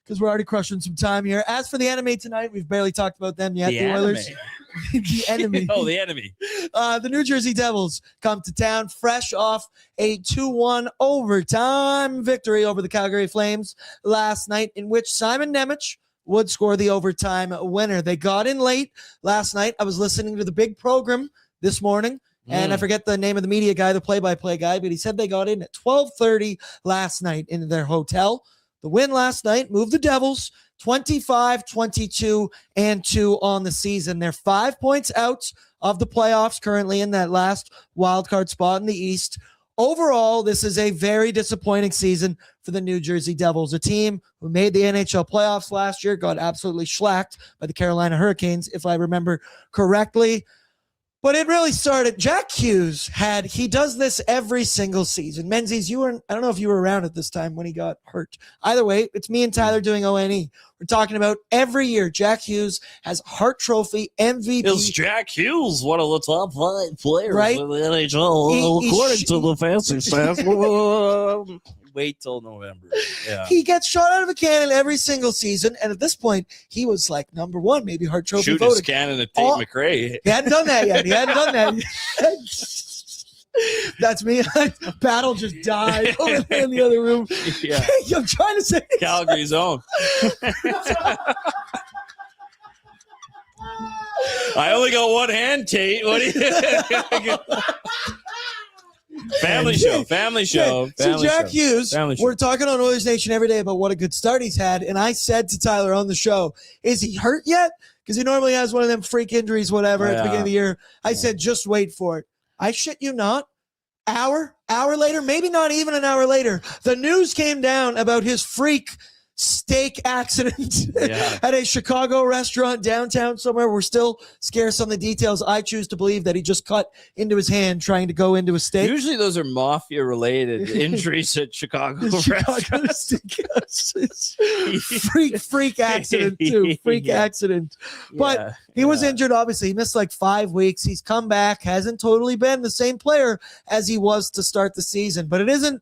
Speaker 1: Because we're already crushing some time here. As for the enemy tonight, we've barely talked about them yet. The Oilers. The enemy.
Speaker 2: Oh, the enemy.
Speaker 1: The New Jersey Devils come to town fresh off a 2-1 overtime victory over the Calgary Flames last night, in which Simon Nemec would score the overtime winner. They got in late last night. I was listening to the big program this morning, and I forget the name of the media guy, the play-by-play guy, but he said they got in at 12:30 last night into their hotel. The win last night moved the Devils 25-22-2 on the season. They're 5 points out of the playoffs, currently in that last wildcard spot in the East. Overall, this is a very disappointing season for the New Jersey Devils, a team who made the NHL playoffs last year, got absolutely shellacked by the Carolina Hurricanes, if I remember correctly. But it really started. Jack Hughes he does this every single season. Menzies, I don't know if you were around at this time when he got hurt. Either way, it's me and Tyler doing ONE. We're talking about every year Jack Hughes has Hart Trophy MVP.
Speaker 6: Is Jack Hughes one of the top 5 players
Speaker 1: Right?
Speaker 6: in the NHL, according to the fancy stats?
Speaker 2: Wait till November. Yeah.
Speaker 1: He gets shot out of a cannon every single season, and at this point, he was like number one, maybe Hart Trophy
Speaker 2: Shoot
Speaker 1: voting.
Speaker 2: his cannon at Tate McRae.
Speaker 1: He hadn't done that yet. That's me. Battle just died over there in the other room.
Speaker 2: Yeah.
Speaker 1: I'm trying to say
Speaker 2: Calgary's own. I only got one hand, Tate. What do you Family show.
Speaker 1: So Jack
Speaker 2: show.
Speaker 1: Hughes,
Speaker 2: Family show.
Speaker 1: we're talking on Oilersnation every day about what a good start he's had, and I said to Tyler on the show, is he hurt yet? Because he normally has one of them freak injuries, whatever, at the beginning of the year. I said, just wait for it. I shit you not. Hour later, maybe not even an hour later, the news came down about his freak steak accident at a Chicago restaurant downtown somewhere. We're still scarce on the details. I choose to believe that he just cut into his hand trying to go into a steak.
Speaker 2: Usually those are mafia-related injuries at Chicago restaurants.
Speaker 1: freak accident too. Freak accident. But he was injured, obviously. He missed like 5 weeks. He's come back, hasn't totally been the same player as he was to start the season. But it isn't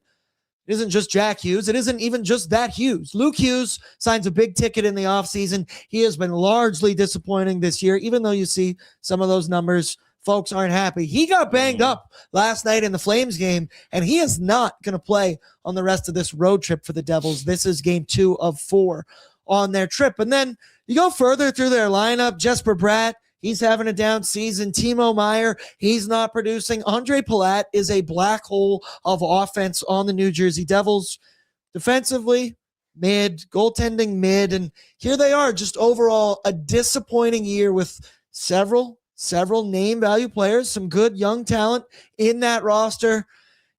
Speaker 1: just Jack Hughes. It isn't even just that Hughes. Luke Hughes signs a big ticket in the offseason. He has been largely disappointing this year, even though you see some of those numbers. Folks aren't happy. He got banged up last night in the Flames game, and he is not going to play on the rest of this road trip for the Devils. This is game 2 of 4 on their trip. And then you go further through their lineup. Jesper Bratt, he's having a down season. Timo Meier, he's not producing. Andre Palat is a black hole of offense on the New Jersey Devils. defensively, mid, goaltending mid, and here they are, just overall a disappointing year with several name value players, some good young talent in that roster.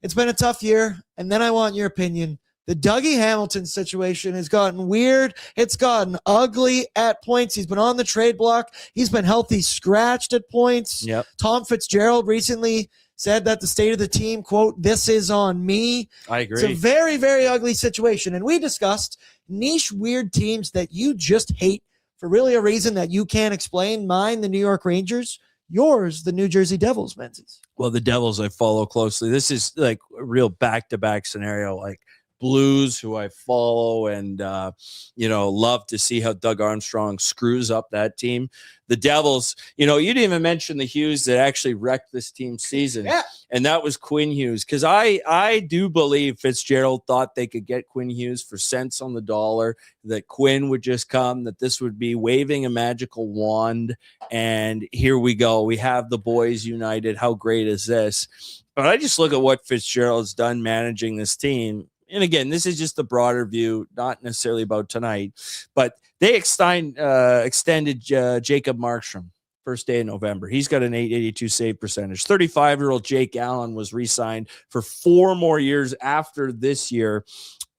Speaker 1: It's been a tough year, and then I want your opinion. The Dougie Hamilton situation has gotten weird. It's gotten ugly at points. He's been on the trade block. He's been healthy scratched at points.
Speaker 2: Yep.
Speaker 1: Tom Fitzgerald recently said that the state of the team, quote, "This is on me."
Speaker 2: I agree.
Speaker 1: It's a very, very ugly situation. And we discussed niche, weird teams that you just hate for really a reason that you can't explain. Mine, the New York Rangers. Yours, the New Jersey Devils, Menzies.
Speaker 2: Well, the Devils I follow closely. This is like a real back-to-back scenario. Like Blues, who I follow and, love to see how Doug Armstrong screws up that team. The Devils, you didn't even mention the Hughes that actually wrecked this team's season.
Speaker 1: Yeah.
Speaker 2: And that was Quinn Hughes. Because I do believe Fitzgerald thought they could get Quinn Hughes for cents on the dollar, that Quinn would just come, that this would be waving a magical wand. And here we go. We have the boys united. How great is this? But I just look at what Fitzgerald's done managing this team. And again, this is just the broader view, not necessarily about tonight, but they extended Jacob Markstrom first day in November. He's got an .882 save percentage. 35-year-old Jake Allen was re-signed for 4 more years after this year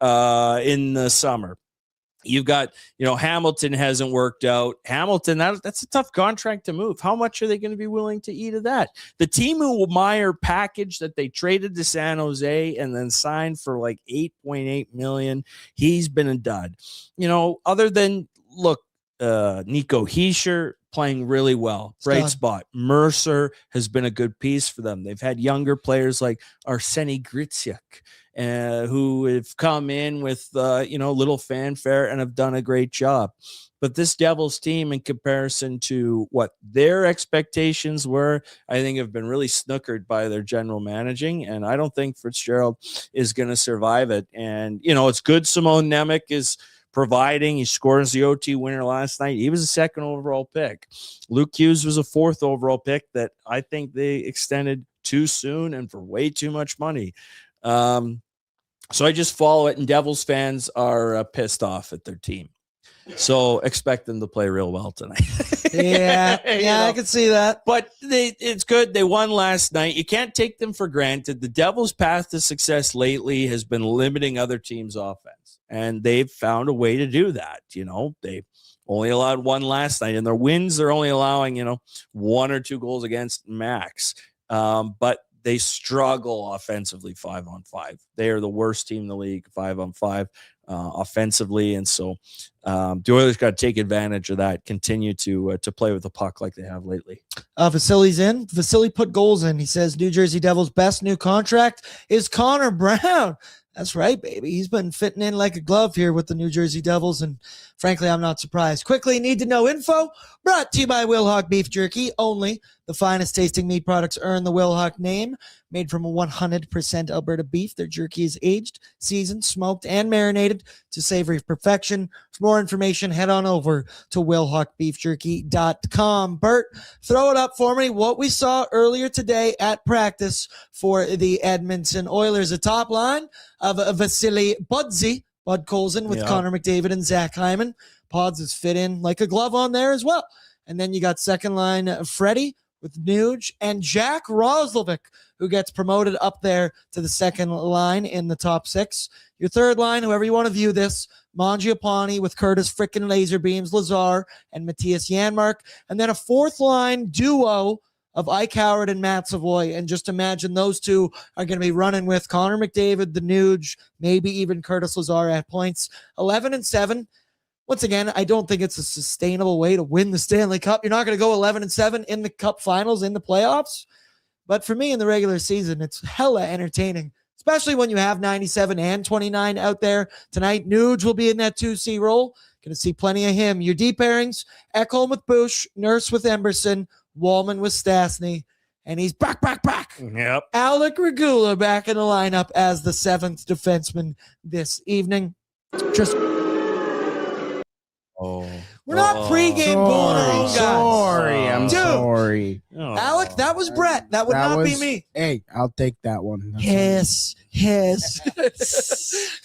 Speaker 2: in the summer. You've got, Hamilton hasn't worked out. Hamilton, that's a tough contract to move. How much are they going to be willing to eat of that? The Timo Meier package that they traded to San Jose and then signed for like $8.8 million, he's been a dud. Other than, Nico Hischier playing really well. Bright spot. Mercer has been a good piece for them. They've had younger players like Arseny Griciak, who have come in with, little fanfare and have done a great job. But this Devils team, in comparison to what their expectations were, I think have been really snookered by their general managing. And I don't think Fitzgerald is going to survive it. And, it's good Simone Nemec is providing. He scores the OT winner last night. He was a 2nd overall pick. Luke Hughes was a 4th overall pick that I think they extended too soon and for way too much money. So I just follow it, and Devils fans are pissed off at their team. So expect them to play real well tonight.
Speaker 1: Yeah, I can see that.
Speaker 2: But it's good. They won last night. You can't take them for granted. The Devils' path to success lately has been limiting other teams' offense, and they've found a way to do that. They only allowed 1 last night, and their wins, they're only allowing, 1 or 2 goals against max. But they struggle offensively 5-on-5. They are the worst team in the league 5-on-5 offensively. And so the Oilers got to take advantage of that, continue to play with the puck like they have lately.
Speaker 1: Vasily's in. Vasily put goals in. He says New Jersey Devils' best new contract is Connor Brown. That's right, baby. He's been fitting in like a glove here with the New Jersey Devils, and frankly, I'm not surprised. Quickly, need to know info brought to you by Wilhauk Beef Jerky. Only the finest tasting meat products earn the Wilhauk name. Made from 100% Alberta beef, their jerky is aged, seasoned, smoked, and marinated to savory perfection. For more information, head on over to WilhaukBeefJerky.com. Bert, throw it up for me. What we saw earlier today at practice for the Edmonton Oilers, a top line of Vasily Bordzy, Bud Colson with Connor McDavid and Zach Hyman. Pods is fit in like a glove on there as well. And then you got second line Freddie with Nuge and Jack Roslovic, who gets promoted up there to the second line in the top 6. Your third line, whoever you want to view this, Mangiapane with Curtis frickin' Laser Beams, Lazar, and Matthias Janmark. And then a fourth line duo of Ike Howard and Matt Savoy. And just imagine those two are going to be running with Connor McDavid, the Nuge, maybe even Curtis Lazar at points. 11-7. Once again, I don't think it's a sustainable way to win the Stanley Cup. You're not going to go 11-7 in the Cup Finals, in the playoffs. But for me, in the regular season, it's hella entertaining, especially when you have 97 and 29 out there. Tonight, Nuge will be in that 2C role. Going to see plenty of him. Your deep pairings, Ekholm with Bush, Nurse with Emberson, Wallman with Stastny, and he's back.
Speaker 2: Yep.
Speaker 1: Alec Regula back in the lineup as the 7th defenseman this evening. Just We're not pregame booing our own guys.
Speaker 3: Sorry, I'm
Speaker 1: Dude.
Speaker 3: sorry.
Speaker 1: Alec, that was Brett. That would not be me.
Speaker 3: Hey, I'll take that one.
Speaker 1: Yes.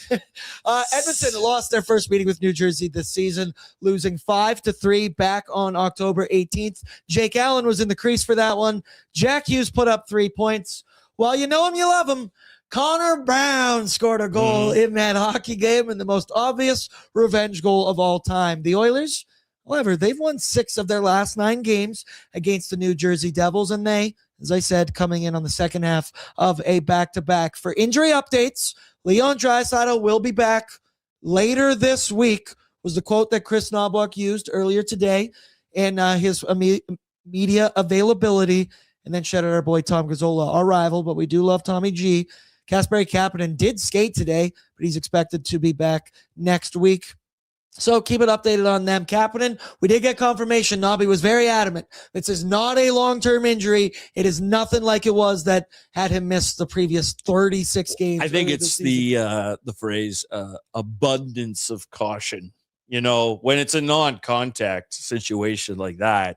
Speaker 1: Edmonton lost their first meeting with New Jersey this season, losing 5-3 back on October 18th. Jake Allen was in the crease for that one. Jack Hughes put up 3 points. Well, you know him, you love him. Connor Brown scored a goal in that hockey game, and the most obvious revenge goal of all time. The Oilers, however, they've won 6 of their last 9 games against the New Jersey Devils, and they, as I said, coming in on the second half of a back-to-back. For injury updates, Leon Draisaitl will be back later this week, was the quote that Chris Knobloch used earlier today in his media availability. And then shout out our boy Tom Gazzola, our rival, but we do love Tommy G. Kasperi Kapanen did skate today, but he's expected to be back next week. So keep it updated on them. Kapanen, we did get confirmation. Nobby was very adamant. This is not a long-term injury. It is nothing like it was that had him miss the previous 36 games.
Speaker 2: I think it's the phrase abundance of caution. You know, when it's a non-contact situation like that,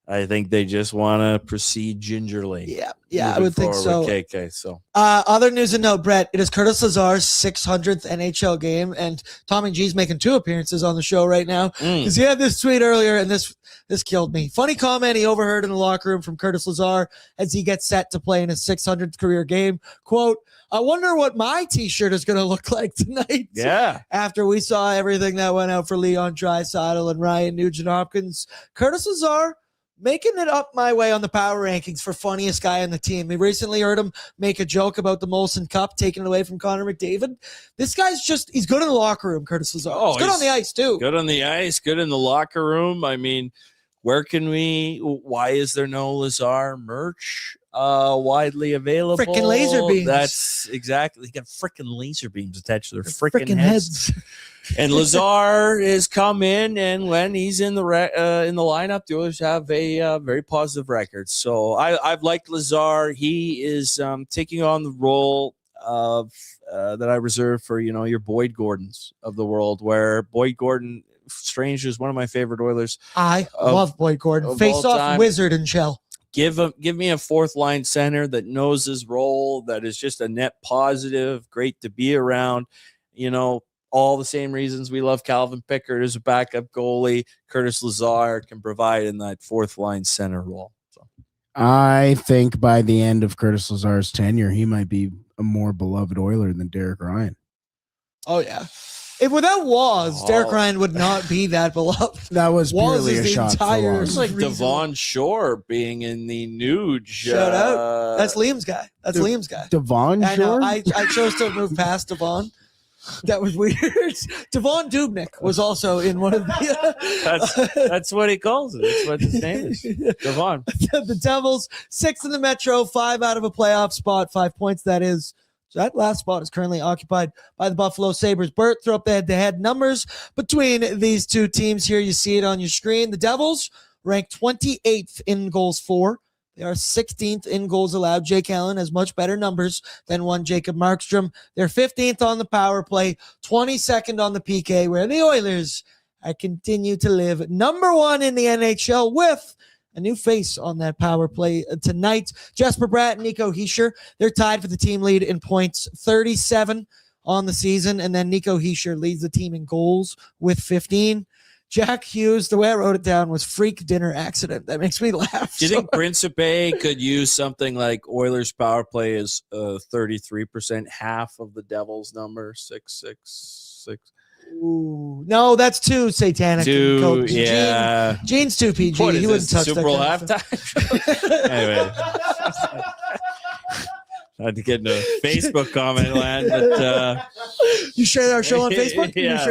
Speaker 2: I think they just want to proceed gingerly.
Speaker 1: Yeah, I would think so.
Speaker 2: KK, so
Speaker 1: other news and note, Brett, it is Curtis Lazar's 600th NHL game, and Tommy G's making 2 appearances on the show right now because he had this tweet earlier, and this killed me. Funny comment he overheard in the locker room from Curtis Lazar as he gets set to play in his 600th career game. Quote, I wonder what my t-shirt is going to look like tonight.
Speaker 2: Yeah.
Speaker 1: After we saw everything that went out for Leon Draisaitl and Ryan Nugent-Hopkins, Curtis Lazar making it up my way on the power rankings for funniest guy on the team. We recently heard him make a joke about the Molson Cup taking it away from Connor McDavid. This guy's he's good in the locker room, Curtis Lazar. He's good on the ice, too.
Speaker 2: Good on the ice, good in the locker room. I mean, why is there no Lazar merch widely available?
Speaker 1: Frickin' laser beams.
Speaker 2: That's exactly. They got frickin' laser beams attached to their frickin' heads. And Lazar has come in, and when he's in the lineup, the Oilers have a very positive record. So I've liked Lazar. He is taking on the role of that I reserve for your Boyd Gordons of the world, where Boyd Gordon, strange, is one of my favorite Oilers.
Speaker 1: I love Boyd Gordon. Face off wizard and shell.
Speaker 2: Give me a fourth line center that knows his role, that is just a net positive, great to be around. All the same reasons we love Calvin Pickard as a backup goalie. Curtis Lazar can provide in that fourth line center role. So
Speaker 3: I think by the end of Curtis Lazar's tenure, he might be a more beloved Oiler than Derek Ryan.
Speaker 1: Oh, yeah. If without Waz, Derek Ryan would not be that beloved.
Speaker 3: That was
Speaker 1: Waz
Speaker 3: purely
Speaker 1: is
Speaker 3: a
Speaker 1: the
Speaker 3: shot.
Speaker 1: entire
Speaker 2: it's like Devon Shore being in the Nuge.
Speaker 1: Shout out. That's Liam's guy.
Speaker 3: Devon Shore?
Speaker 1: I chose to move past Devon. That was weird. Devon Dubnyk was also in one of the.
Speaker 2: That's what he calls it. That's what his name is. Devon.
Speaker 1: The Devils, 6th in the Metro, 5 out of a playoff spot, 5 points. That is. So that last spot is currently occupied by the Buffalo Sabres. Bert, throw up the head-to-head numbers between these two teams here. You see it on your screen. The Devils ranked 28th in goals for. They are 16th in goals allowed. Jake Allen has much better numbers than one Jacob Markstrom. They're 15th on the power play, 22nd on the PK, where the Oilers continue to live number 1 in the NHL with a new face on that power play tonight. Jesper Bratt and Nico Hischier, they're tied for the team lead in points, 37 on the season. And then Nico Hischier leads the team in goals with 15. Jack Hughes, the way I wrote it down, was freak dinner accident. That makes me laugh.
Speaker 2: Do you think Principe could use something like Oilers power play is 33%, half of the Devils number, 666?
Speaker 1: Ooh, no, that's too satanic.
Speaker 2: Too, yeah.
Speaker 1: Gene's too PG.
Speaker 2: What is
Speaker 1: he wouldn't
Speaker 2: this,
Speaker 1: touch
Speaker 2: Super
Speaker 1: that
Speaker 2: Bowl
Speaker 1: kind of
Speaker 2: halftime? Anyway. I had to get into Facebook comment land, but
Speaker 1: you shared our show on Facebook?
Speaker 2: Yeah,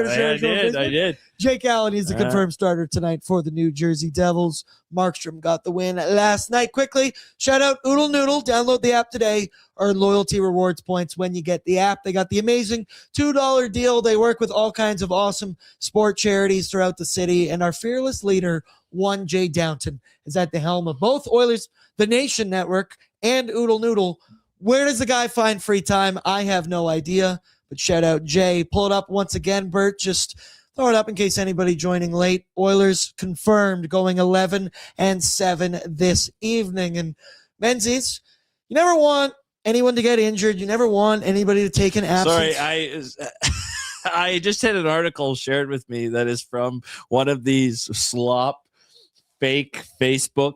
Speaker 2: I did.
Speaker 1: Jake Allen is the confirmed starter tonight for the New Jersey Devils. Markstrom got the win last night. Quickly, shout out Oodle Noodle. Download the app today. Earn loyalty rewards points when you get the app. They got the amazing $2 deal. They work with all kinds of awesome sport charities throughout the city. And our fearless leader, one Jay Downton, is at the helm of both Oilers, the Nation Network, and Oodle Noodle. Where does the guy find free time? I have no idea. But shout out Jay. Pull it up once again, Bert. Just throw it up in case anybody joining late. Oilers confirmed going 11-7 this evening. And Menzies, you never want anyone to get injured. You never want anybody to take an absence.
Speaker 2: Sorry, I just had an article shared with me that is from one of these slop fake Facebook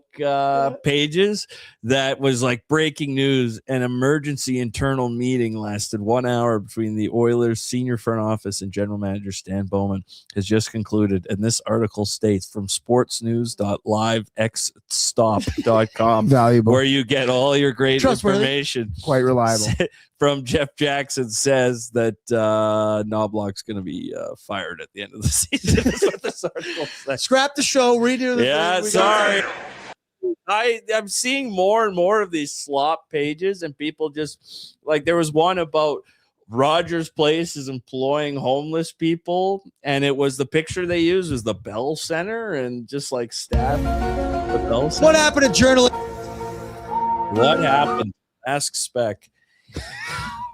Speaker 2: pages that was like breaking news. An emergency internal meeting lasted 1 hour between the Oilers senior front office and general manager Stan Bowman has just concluded. And this article states from sportsnews.livexstop.com
Speaker 3: Valuable.
Speaker 2: where you get all your great information.
Speaker 3: Quite reliable.
Speaker 2: From Jeff Jackson says that Knobloch's going to be fired at the end of the season. That's what this article says.
Speaker 1: Scrap the show, redo the
Speaker 2: Yeah,
Speaker 1: thing.
Speaker 2: sorry. I'm seeing more and more of these slop pages, and people just like there was one about Rogers Place is employing homeless people, and it was the picture they used was the Bell Center and just like staff the Bell Center.
Speaker 1: What happened to journalists?
Speaker 2: What happened? Ask Spec.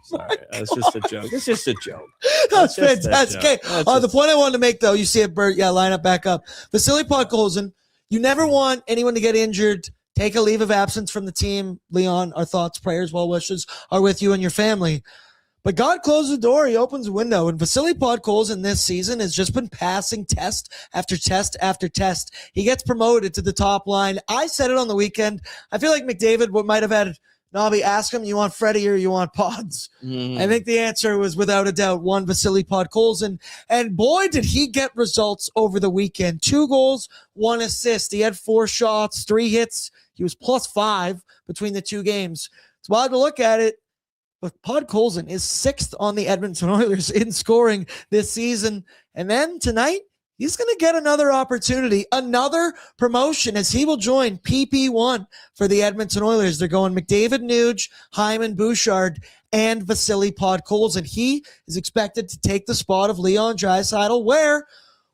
Speaker 2: Sorry, that's just a joke. It's just a joke.
Speaker 1: That's
Speaker 2: That's just
Speaker 1: fantastic.
Speaker 2: that
Speaker 1: Okay.
Speaker 2: joke.
Speaker 1: The point I wanted to make, though, you see it, Bert. Yeah, line up back up. Vasily Podkolzin, you never want anyone to get injured. Take a leave of absence from the team. Leon, our thoughts, prayers, well wishes are with you and your family. But God closed the door. He opens a window. And Vasily Podkolzin this season has just been passing test after test after test. He gets promoted to the top line. I said it on the weekend. I feel like McDavid might have had Nobby ask him, you want Freddie or you want Pods? I think the answer was without a doubt one Vasily Podkolzin. And boy, did he get results over the weekend. 2 goals, 1 assist. He had 4 shots, 3 hits. He was +5 between the 2 games. It's wild to look at it. But Podkolzin is 6th on the Edmonton Oilers in scoring this season. And then tonight, he's going to get another opportunity, another promotion as he will join PP1 for the Edmonton Oilers. They're going McDavid, Nuge, Hyman, Bouchard, and Vasily Podkolzin. He is expected to take the spot of Leon Draisaitl, where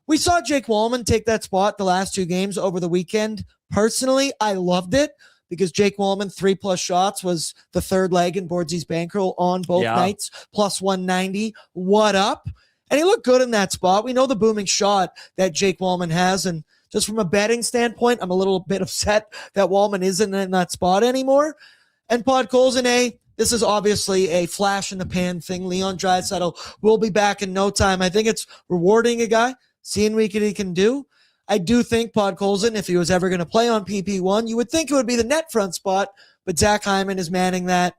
Speaker 1: we saw Jake Wallman take that spot the last 2 games over the weekend. Personally, I loved it because Jake Wallman, 3+ shots, was the 3rd leg in Bordzy's bankroll on both nights, +190. What up? And he looked good in that spot. We know the booming shot that Jake Wallman has. And just from a betting standpoint, I'm a little bit upset that Wallman isn't in that spot anymore. And Podkolzin, this is obviously a flash in the pan thing. Leon Draisaitl will be back in no time. I think it's rewarding a guy, seeing what he can do. I do think Podkolzin, if he was ever going to play on PP1, you would think it would be the net front spot, but Zach Hyman is manning that.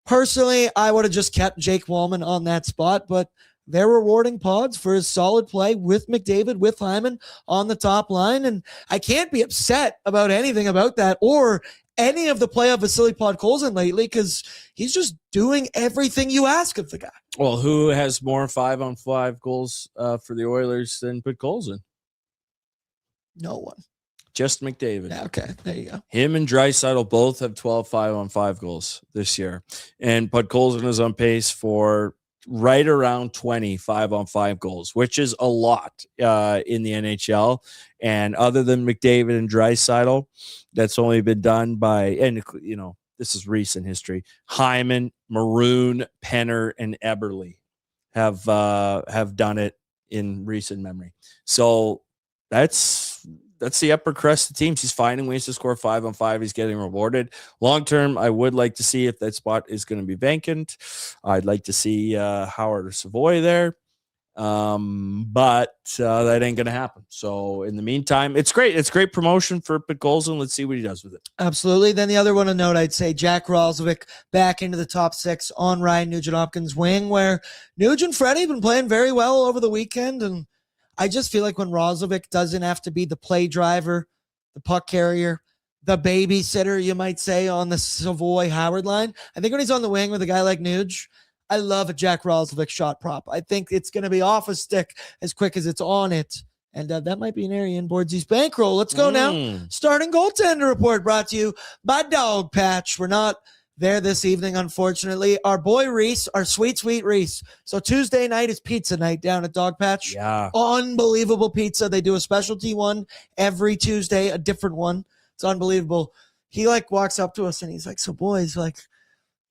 Speaker 1: Personally, I would have just kept Jake Wallman on that spot, but they're rewarding Pods for his solid play with McDavid, with Hyman on the top line, and I can't be upset about anything about that or any of the play of Vasily Podkolzin lately because he's just doing everything you ask of the guy.
Speaker 2: Well, who has more 5-on-5 goals for the Oilers than Podkolzin?
Speaker 1: No one.
Speaker 2: Just McDavid.
Speaker 1: Yeah, okay, there you go.
Speaker 2: Him and Draisaitl both have 12 5-on-5 goals this year. And Podkolzin is on pace for right around 20 5-on-5 goals, which is a lot in the NHL. And other than McDavid and Draisaitl, that's only been done by, and you know, this is recent history. Hyman, Maroon, Penner, and Eberle have done it in recent memory. So that's the upper crust of teams. He's finding ways to score 5-on-5. He's getting rewarded. Long term, I would like to see if that spot is going to be vacant. I'd like to see Howard or Savoy there. But that ain't going to happen. So in the meantime, it's great. It's great promotion for Podkolzin. Let's see what he does with it.
Speaker 1: Absolutely. Then the other one to note, I'd say Jack Roslovic back into the top 6 on Ryan Nugent-Hopkins' wing, where Nuge and Freddie have been playing very well over the weekend, and I just feel like when Roslovic doesn't have to be the play driver, the puck carrier, the babysitter, you might say, on the Savoy-Howard line, I think when he's on the wing with a guy like Nuge, I love a Jack Roslovic shot prop. I think it's going to be off a stick as quick as it's on it. And that might be an area in Bordzy's bankroll. Let's go now. Starting goaltender report brought to you by Dog Patch. We're not there this evening, unfortunately. Our boy Reese, our sweet, sweet Reese. So Tuesday night is pizza night down at Dog Patch.
Speaker 2: Yeah.
Speaker 1: Unbelievable pizza. They do a specialty one every Tuesday, a different one. It's unbelievable. He walks up to us and he's like, so boys,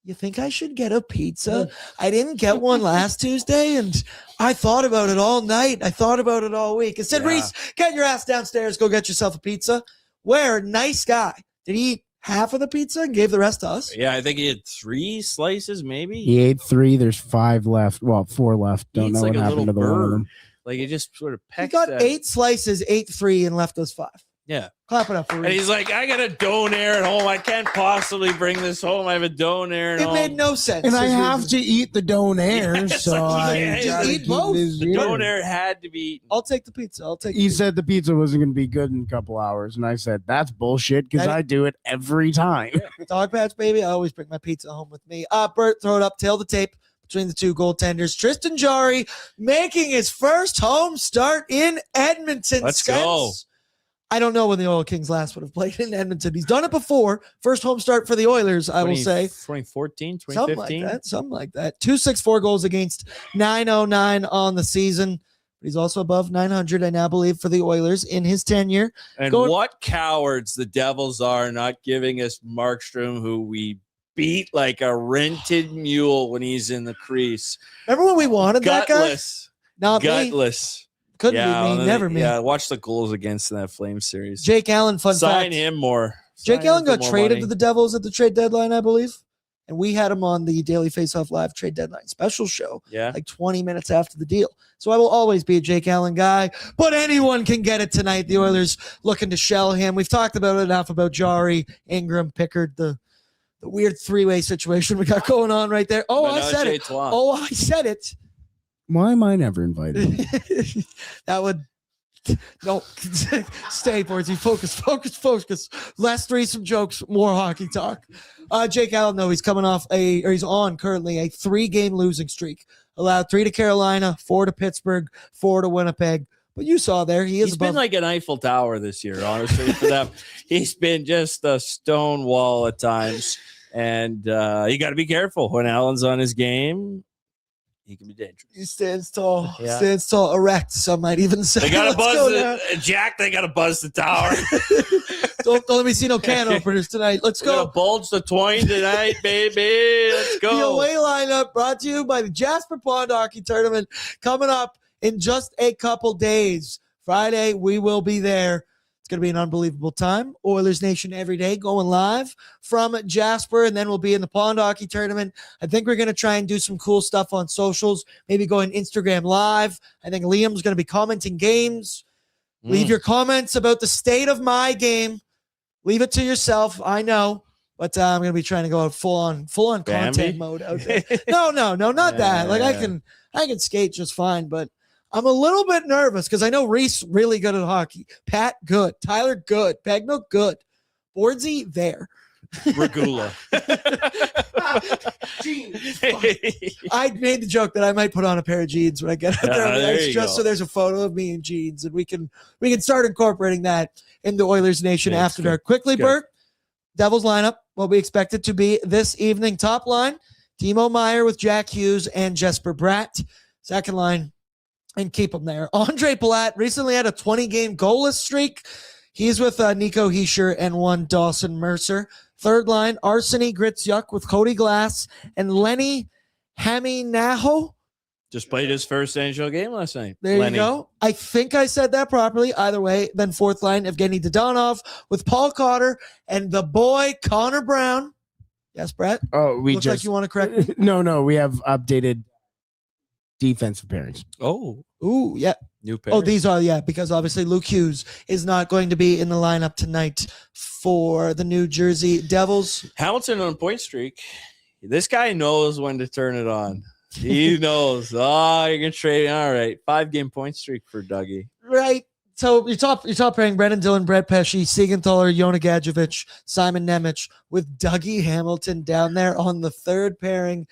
Speaker 1: you think I should get a pizza? I didn't get one last Tuesday, and I thought about it all night. I thought about it all week. I said,
Speaker 2: Yeah.
Speaker 1: Reese, get your ass downstairs. Go get yourself a pizza. Where? Nice guy. Did he eat half of the pizza and gave the rest to us?
Speaker 2: Yeah, I think he had 3 slices, maybe.
Speaker 3: He ate 3. There's 5 left. Well, 4 left. Don't
Speaker 2: Eats
Speaker 3: know
Speaker 2: like
Speaker 3: what
Speaker 2: a
Speaker 3: happened to
Speaker 2: little
Speaker 3: the one of
Speaker 2: bird.
Speaker 3: them.
Speaker 2: Like he just sort of
Speaker 1: He
Speaker 2: pecks
Speaker 1: got
Speaker 2: at
Speaker 1: 8 slices, ate 3, and left us 5.
Speaker 2: Yeah.
Speaker 1: Clap it up for
Speaker 2: And
Speaker 1: Reese.
Speaker 2: he's like, I got a donair at home. I can't possibly bring this home. I have a donair at
Speaker 1: It
Speaker 2: home.
Speaker 1: made no sense.
Speaker 3: And I
Speaker 1: His
Speaker 3: have
Speaker 1: reason.
Speaker 3: to eat the donair,
Speaker 2: Yeah,
Speaker 3: so
Speaker 2: like,
Speaker 3: I
Speaker 2: yeah,
Speaker 3: gotta
Speaker 1: just eat
Speaker 3: keep
Speaker 1: both.
Speaker 3: this
Speaker 2: The
Speaker 3: here.
Speaker 2: donair had to be eaten.
Speaker 1: I'll take the pizza. I'll take
Speaker 3: He
Speaker 1: the
Speaker 3: said the pizza wasn't going to be good in a couple hours, and I said that's bullshit because
Speaker 1: That-
Speaker 3: I do it every time.
Speaker 1: Dog patch, baby. I always bring my pizza home with me. Bert, throw it up. Tail the tape between the two goaltenders. Tristan Jarry making his first home start in Edmonton.
Speaker 2: Let's
Speaker 1: Spence.
Speaker 2: go.
Speaker 1: I don't know when the Oil Kings last would have played in Edmonton. He's done it before. First home start for the Oilers, I will say.
Speaker 2: 2014,
Speaker 1: Something like
Speaker 2: 2015.
Speaker 1: that. Something like that. 264 goals against 909 on the season. He's also above 900, I now believe, for the Oilers in his tenure.
Speaker 2: And
Speaker 1: Going-
Speaker 2: what cowards the Devils are not giving us Markstrom, who we beat like a rented mule when he's in the crease.
Speaker 1: Remember when we wanted that guy?
Speaker 2: Gutless.
Speaker 1: Not me.
Speaker 2: Gutless.
Speaker 1: Couldn't
Speaker 2: Yeah,
Speaker 1: be me.
Speaker 2: well,
Speaker 1: Never me.
Speaker 2: Yeah, watch the goals against that Flame series.
Speaker 1: Jake Allen, fun
Speaker 2: Sign
Speaker 1: fact.
Speaker 2: him more.
Speaker 1: Jake
Speaker 2: Sign
Speaker 1: Allen
Speaker 2: him for
Speaker 1: got
Speaker 2: more
Speaker 1: traded
Speaker 2: money.
Speaker 1: to the Devils at the trade deadline, I believe. And we had him on the Daily Faceoff Live trade deadline special show
Speaker 2: Yeah.
Speaker 1: like 20 minutes after the deal. So I will always be a Jake Allen guy, but anyone can get it tonight. The Oilers looking to shell him. We've talked about it enough about Jarry, Ingram, Pickard, the weird 3-way situation we got going on right there. Oh, I
Speaker 2: Menage
Speaker 1: said it.
Speaker 2: a trois.
Speaker 1: Oh, I said it.
Speaker 3: Why am I never invited?
Speaker 1: That would no stay, Bordzy. Focus. Less threesome jokes, more hockey talk. Jake Allen, though, he's coming off he's on currently a 3-game losing streak. Allowed 3 to Carolina, 4 to Pittsburgh, 4 to Winnipeg. But you saw there,
Speaker 2: He's been like an Eiffel Tower this year, honestly, for them. He's been just a stone wall at times. And you got to be careful when Allen's on his game. He can be dangerous.
Speaker 1: He stands tall,
Speaker 2: Yeah.
Speaker 1: erect. Some might even say.
Speaker 2: They got to
Speaker 1: Let's go
Speaker 2: buzz
Speaker 1: now.
Speaker 2: Jack. They got to buzz the tower.
Speaker 1: Don't let me see no can openers tonight. Let's
Speaker 2: We're gonna
Speaker 1: go.
Speaker 2: bulge the twine tonight, baby. Let's
Speaker 1: The
Speaker 2: go.
Speaker 1: away lineup brought to you by the Jasper Pond Hockey Tournament coming up in just a couple days. Friday, we will be there. It's going to be an unbelievable time. Oilers Nation every day going live from Jasper, and then we'll be in the Pond Hockey Tournament. I think we're going to try and do some cool stuff on socials, maybe go on Instagram Live. I think Liam's going to be commenting games. Leave your comments about the state of my game. Leave it to yourself. I know. But I'm going to be trying to go out full on
Speaker 2: Bambi?
Speaker 1: content mode out there. No, not that. Like I
Speaker 2: Yeah.
Speaker 1: can skate just fine, but I'm a little bit nervous because I know Reese really good at hockey. Pat good, Tyler good, Pegno good, Bordzy there.
Speaker 2: Regula.
Speaker 1: I made the joke that I might put on a pair of jeans when I get out there, on the
Speaker 2: there
Speaker 1: ice,
Speaker 2: you
Speaker 1: just
Speaker 2: go.
Speaker 1: so there's a photo of me in jeans, and we can start incorporating that in the Oilers Nation
Speaker 2: Yeah, it's
Speaker 1: after
Speaker 2: good.
Speaker 1: dark. Quickly,
Speaker 2: Good.
Speaker 1: Bert, Devils lineup. What we expect it to be this evening. Top line: Timo Meier with Jack Hughes and Jesper Bratt. Second line, and keep him there. Andre Palat recently had a 20-game goalless streak. He's with Nico Hischier and one Dawson Mercer. Third line, Arseny Gritsuk with Cody Glass and Lenny Haminaho.
Speaker 2: Just played his first NHL game last night.
Speaker 1: There
Speaker 2: Lenny.
Speaker 1: you go. I think I said that properly. Either way, then fourth line, Evgeny Dodonov with Paul Cotter and the boy Connor Brown. Yes, Brett?
Speaker 3: Oh, we
Speaker 1: Looks like
Speaker 3: just
Speaker 1: you want to correct me.
Speaker 3: no. We have updated defensive pairings.
Speaker 2: Oh,
Speaker 1: Ooh, yeah.
Speaker 2: new pair.
Speaker 1: Oh, these are, because obviously Luke Hughes is not going to be in the lineup tonight for the New Jersey Devils.
Speaker 2: Hamilton on a point streak. This guy knows when to turn it on. He knows. Oh, you're gonna trade. All right, 5-game point streak for Dougie.
Speaker 1: Right. So your top pairing, Brendan Dillon, Brett Pesce, Siegenthaler, Yona Gadjevich, Simon Nemec with Dougie Hamilton down there on the third pairing.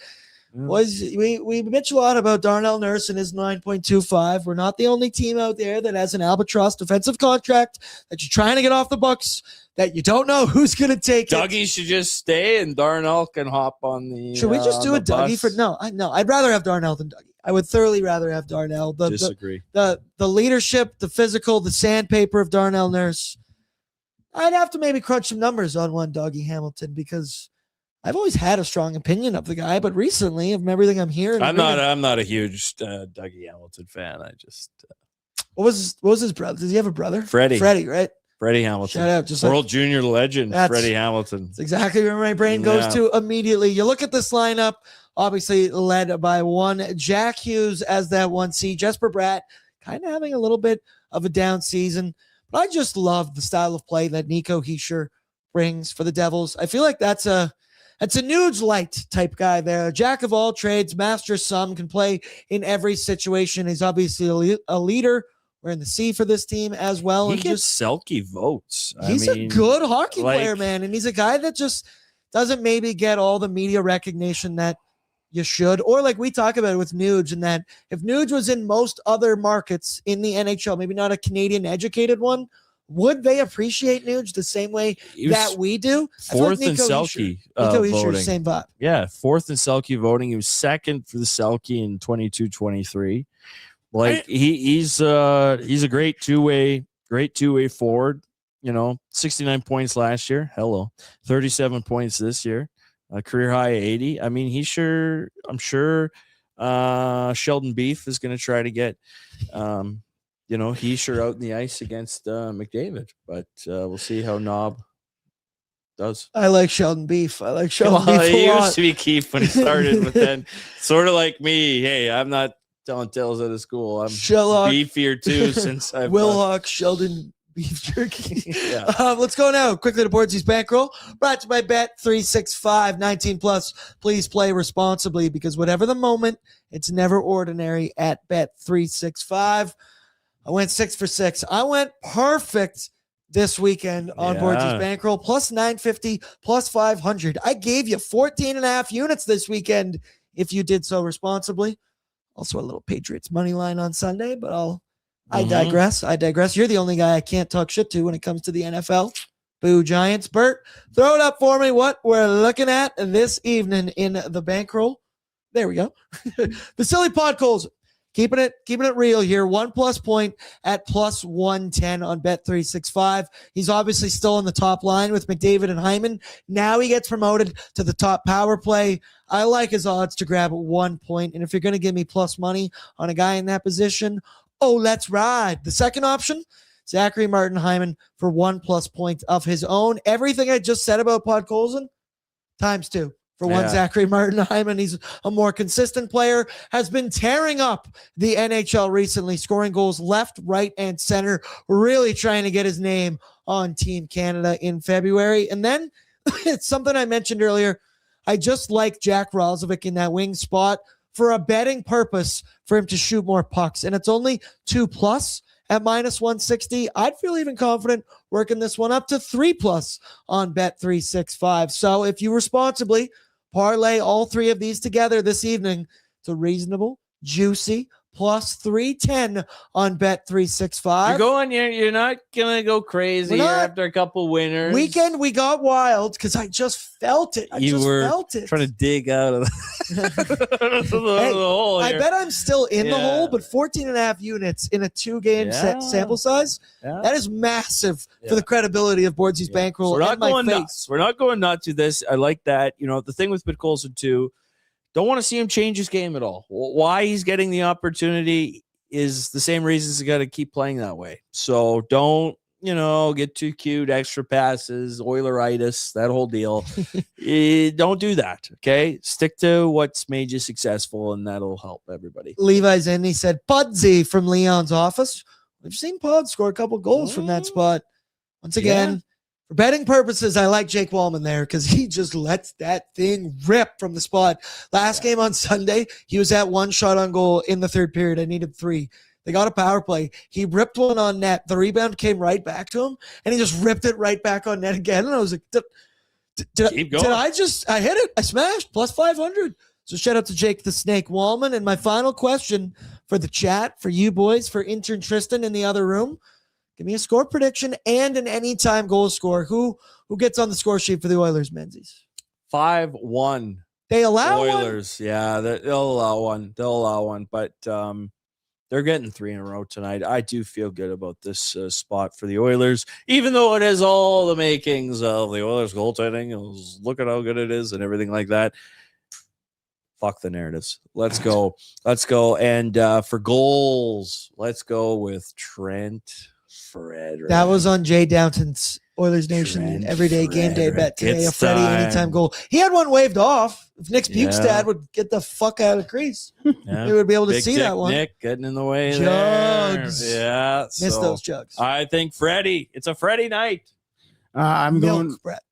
Speaker 1: We bitch a lot about Darnell Nurse and his 9.25. We're not the only team out there that has an albatross defensive contract that you're trying to get off the books that you don't know who's going to take it.
Speaker 2: Dougie should just stay, and Darnell can hop on the.
Speaker 1: Should we just do
Speaker 2: on
Speaker 1: a
Speaker 2: the
Speaker 1: Dougie
Speaker 2: bus.
Speaker 1: for no? I'd rather have Darnell than Dougie. I would thoroughly rather have Darnell.
Speaker 2: Disagree.
Speaker 1: The leadership, the physical, the sandpaper of Darnell Nurse. I'd have to maybe crunch some numbers on one Dougie Hamilton because I've always had a strong opinion of the guy, but recently, of everything I'm hearing,
Speaker 2: I'm not a huge Dougie Hamilton fan. I just
Speaker 1: what was his brother? Does he have a brother?
Speaker 2: Freddie,
Speaker 1: right?
Speaker 2: Freddie Hamilton.
Speaker 1: Shout out, just
Speaker 2: World Junior legend,
Speaker 1: That's-
Speaker 2: Freddie Hamilton.
Speaker 1: That's exactly where my brain goes to immediately. You look at this lineup, obviously led by one Jack Hughes as that 1C. Jesper Bratt kind of having a little bit of a down season, but I just love the style of play that Nico Hischier brings for the Devils. I feel like that's a Nuge light type guy there. Jack of all trades, master of some, can play in every situation. He's obviously a leader. We're in the C for this team as well.
Speaker 2: He
Speaker 1: and
Speaker 2: gets Selke votes.
Speaker 1: He's a good hockey player, man. And he's a guy that just doesn't maybe get all the media recognition that you should. Or like we talk about it with Nuge, and that if Nuge was in most other markets in the NHL, maybe not a Canadian educated one, would they appreciate Nuge the same way that we do?
Speaker 2: Fourth in Selke voting.
Speaker 1: Same vibe.
Speaker 2: Yeah, fourth in Selke voting. He was second for the Selke in 22-23. Like he's a great two-way forward. 69 points last year. 37 points this year. A career high 80. I mean, I'm sure Sheldon Beef is going to try to get Hischier out in the ice against McDavid, but we'll see how Knob does.
Speaker 1: I like Sheldon Beef. Beef a lot.
Speaker 2: He used to be Keefe when he started, but then sort of like me, hey, I'm not telling tales out of school. I'm
Speaker 1: Sherlock,
Speaker 2: beefier too since I've
Speaker 1: Wilhock, Sheldon Beef Jerky.
Speaker 2: Yeah.
Speaker 1: Let's go now quickly to Bordzy's Bankroll, brought to you by Bet365. 19 plus. Please play responsibly, because whatever the moment, it's never ordinary at Bet365. I went 6 for 6. I went perfect this weekend on Bordzy's Bankroll, plus 950, plus 500. I gave you 14.5 units this weekend if you did so responsibly. Also a little Patriots money line on Sunday, but I digress. You're the only guy I can't talk shit to when it comes to the NFL. Boo Giants. Bert, throw it up for me. What we're looking at this evening in the Bankroll. There we go. The Silly Pod Calls. Keeping it real here. 1+ point at plus 110 on Bet365. He's obviously still on the top line with McDavid and Hyman. Now he gets promoted to the top power play. I like his odds to grab 1 point. And if you're going to give me plus money on a guy in that position, let's ride. The second option, Zachary Martin Hyman for 1+ point of his own. Everything I just said about Podkolzin, times 2. For one, Zachary Martin Hyman, he's a more consistent player, has been tearing up the NHL recently, scoring goals left, right, and center, really trying to get his name on Team Canada in February. And then it's something I mentioned earlier. I just like Jack Ralzovic in that wing spot for a betting purpose for him to shoot more pucks. And it's only 2+ at minus 160. I'd feel even confident working this one up to 3+ on Bet365. So if you responsibly parlay all three of these together this evening, it's a reasonable, juicy plus 310 on Bet365.
Speaker 2: You're not gonna go crazy after a couple winners.
Speaker 1: Weekend we got wild because I just felt it. I felt it.
Speaker 2: Trying to dig out of the hole.
Speaker 1: I bet I'm still in the hole, but 14.5 units in a 2-game sample size. That is massive for the credibility of Bordzy's Bankroll.
Speaker 2: We're not going nuts. We're not going nuts with this. I like that. The thing with Bitcolson too, don't want to see him change his game at all. Why he's getting the opportunity is the same reasons you got to keep playing that way. So don't, get too cute, extra passes, Oileritis, that whole deal. Don't do that, okay? Stick to what's made you successful, and that'll help everybody.
Speaker 1: Levi's in. He said, Bordzy from Leon's office. We've seen Pod score a couple goals from that spot. Once again, for betting purposes, I like Jake Wallman there because he just lets that thing rip from the spot. Last game on Sunday, he was at 1 shot on goal in the third period. I needed 3. They got a power play. He ripped one on net. The rebound came right back to him, and he just ripped it right back on net again. And I was like, did I hit it? I smashed plus 500. So shout out to Jake the Snake Wallman. And my final question for the chat, for you boys, for intern Tristan in the other room, give me a score prediction and an anytime goal score. Who gets on the score sheet for the Oilers, Menzies?
Speaker 2: 5-1.
Speaker 1: They allow
Speaker 2: Oilers.
Speaker 1: one?
Speaker 2: Yeah, they'll allow one. But they're getting 3 in a row tonight. I do feel good about this spot for the Oilers, even though it has all the makings of the Oilers goaltending. Look at how good it is and everything like that. Fuck the narratives. Let's go. Let's go. And for goals, let's go with Trent Frederic.
Speaker 1: That was on Jay Downton's Oilers Nation
Speaker 2: Trent
Speaker 1: everyday game day bet today.
Speaker 2: It's
Speaker 1: A Freddie
Speaker 2: time.
Speaker 1: anytime goal. He had one waved off. If Nick's
Speaker 2: Yeah.
Speaker 1: Bukestad would get the fuck out of the crease,
Speaker 2: Yeah.
Speaker 1: we would be able to
Speaker 2: Big
Speaker 1: see
Speaker 2: Dick
Speaker 1: that one.
Speaker 2: Nick getting in the way
Speaker 1: Jugs.
Speaker 2: there. Yeah.
Speaker 1: Miss
Speaker 2: so
Speaker 1: those jugs.
Speaker 2: I think Freddie. It's a Freddie night.
Speaker 3: I'm going.
Speaker 1: Milk, Brett.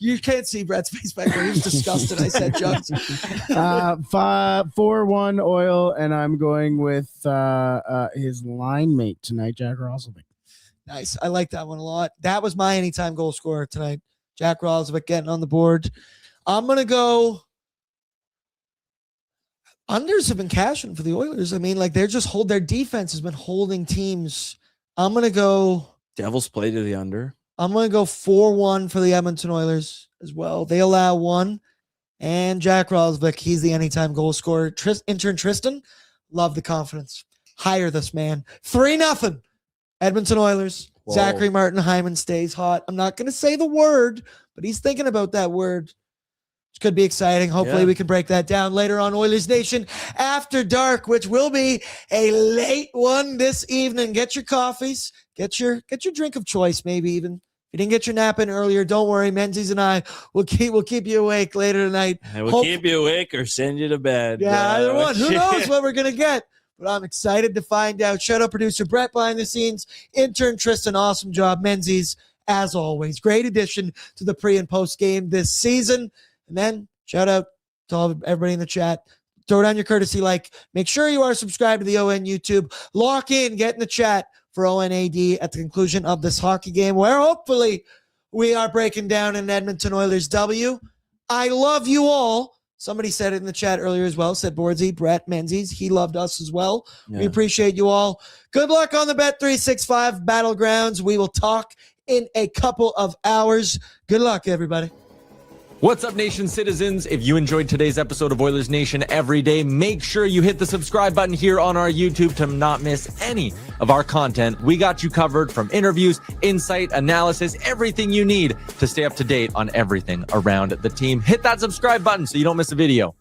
Speaker 1: You can't see Brett's face back there. He was disgusted. I said jugs.
Speaker 3: 4-1 Oil, and I'm going with his line mate tonight, Jack Roslovic.
Speaker 1: Nice. I like that one a lot. That was my anytime goal scorer tonight. Jack Roslovic getting on the board. I'm going to go. Unders have been cashing for the Oilers. I mean, like their defense has been holding teams. I'm going to go.
Speaker 2: Devils play to the under.
Speaker 1: I'm going to go 4-1 for the Edmonton Oilers as well. They allow 1. And Jack Roslovic, he's the anytime goal scorer. Intern Tristan, love the confidence. Hire this man. 3-0. Edmonton Oilers.
Speaker 2: Whoa.
Speaker 1: Zachary Martin Hyman stays hot. I'm not going to say the word, but he's thinking about that word. Which could be exciting. Hopefully we can break that down later on Oilers Nation After Dark, which will be a late one this evening. Get your coffees. Get your drink of choice, maybe even. If you didn't get your nap in earlier, don't worry. Menzies and I will keep you awake later tonight.
Speaker 2: And we'll keep you awake or send you to bed.
Speaker 1: Yeah, either one. Who knows what we're going to get? But I'm excited to find out. Shout out producer Brett behind the scenes. Intern Tristan, awesome job. Menzies, as always. Great addition to the pre and post game this season. And then shout out to everybody in the chat. Throw down your courtesy like. Make sure you are subscribed to the ON YouTube. Lock in. Get in the chat for ONAD at the conclusion of this hockey game where hopefully we are breaking down an Edmonton Oilers W. I love you all. Somebody said it in the chat earlier as well, said Bordzy, Brett, Menzies. He loved us as well.
Speaker 2: Yeah.
Speaker 1: We appreciate you all. Good luck on the Bet365 Battlegrounds. We will talk in a couple of hours. Good luck, everybody.
Speaker 7: What's up, Nation citizens? If you enjoyed today's episode of Oilers Nation Every Day, make sure you hit the subscribe button here on our YouTube to not miss any of our content. We got you covered from interviews, insight, analysis, everything you need to stay up to date on everything around the team. Hit that subscribe button so you don't miss a video.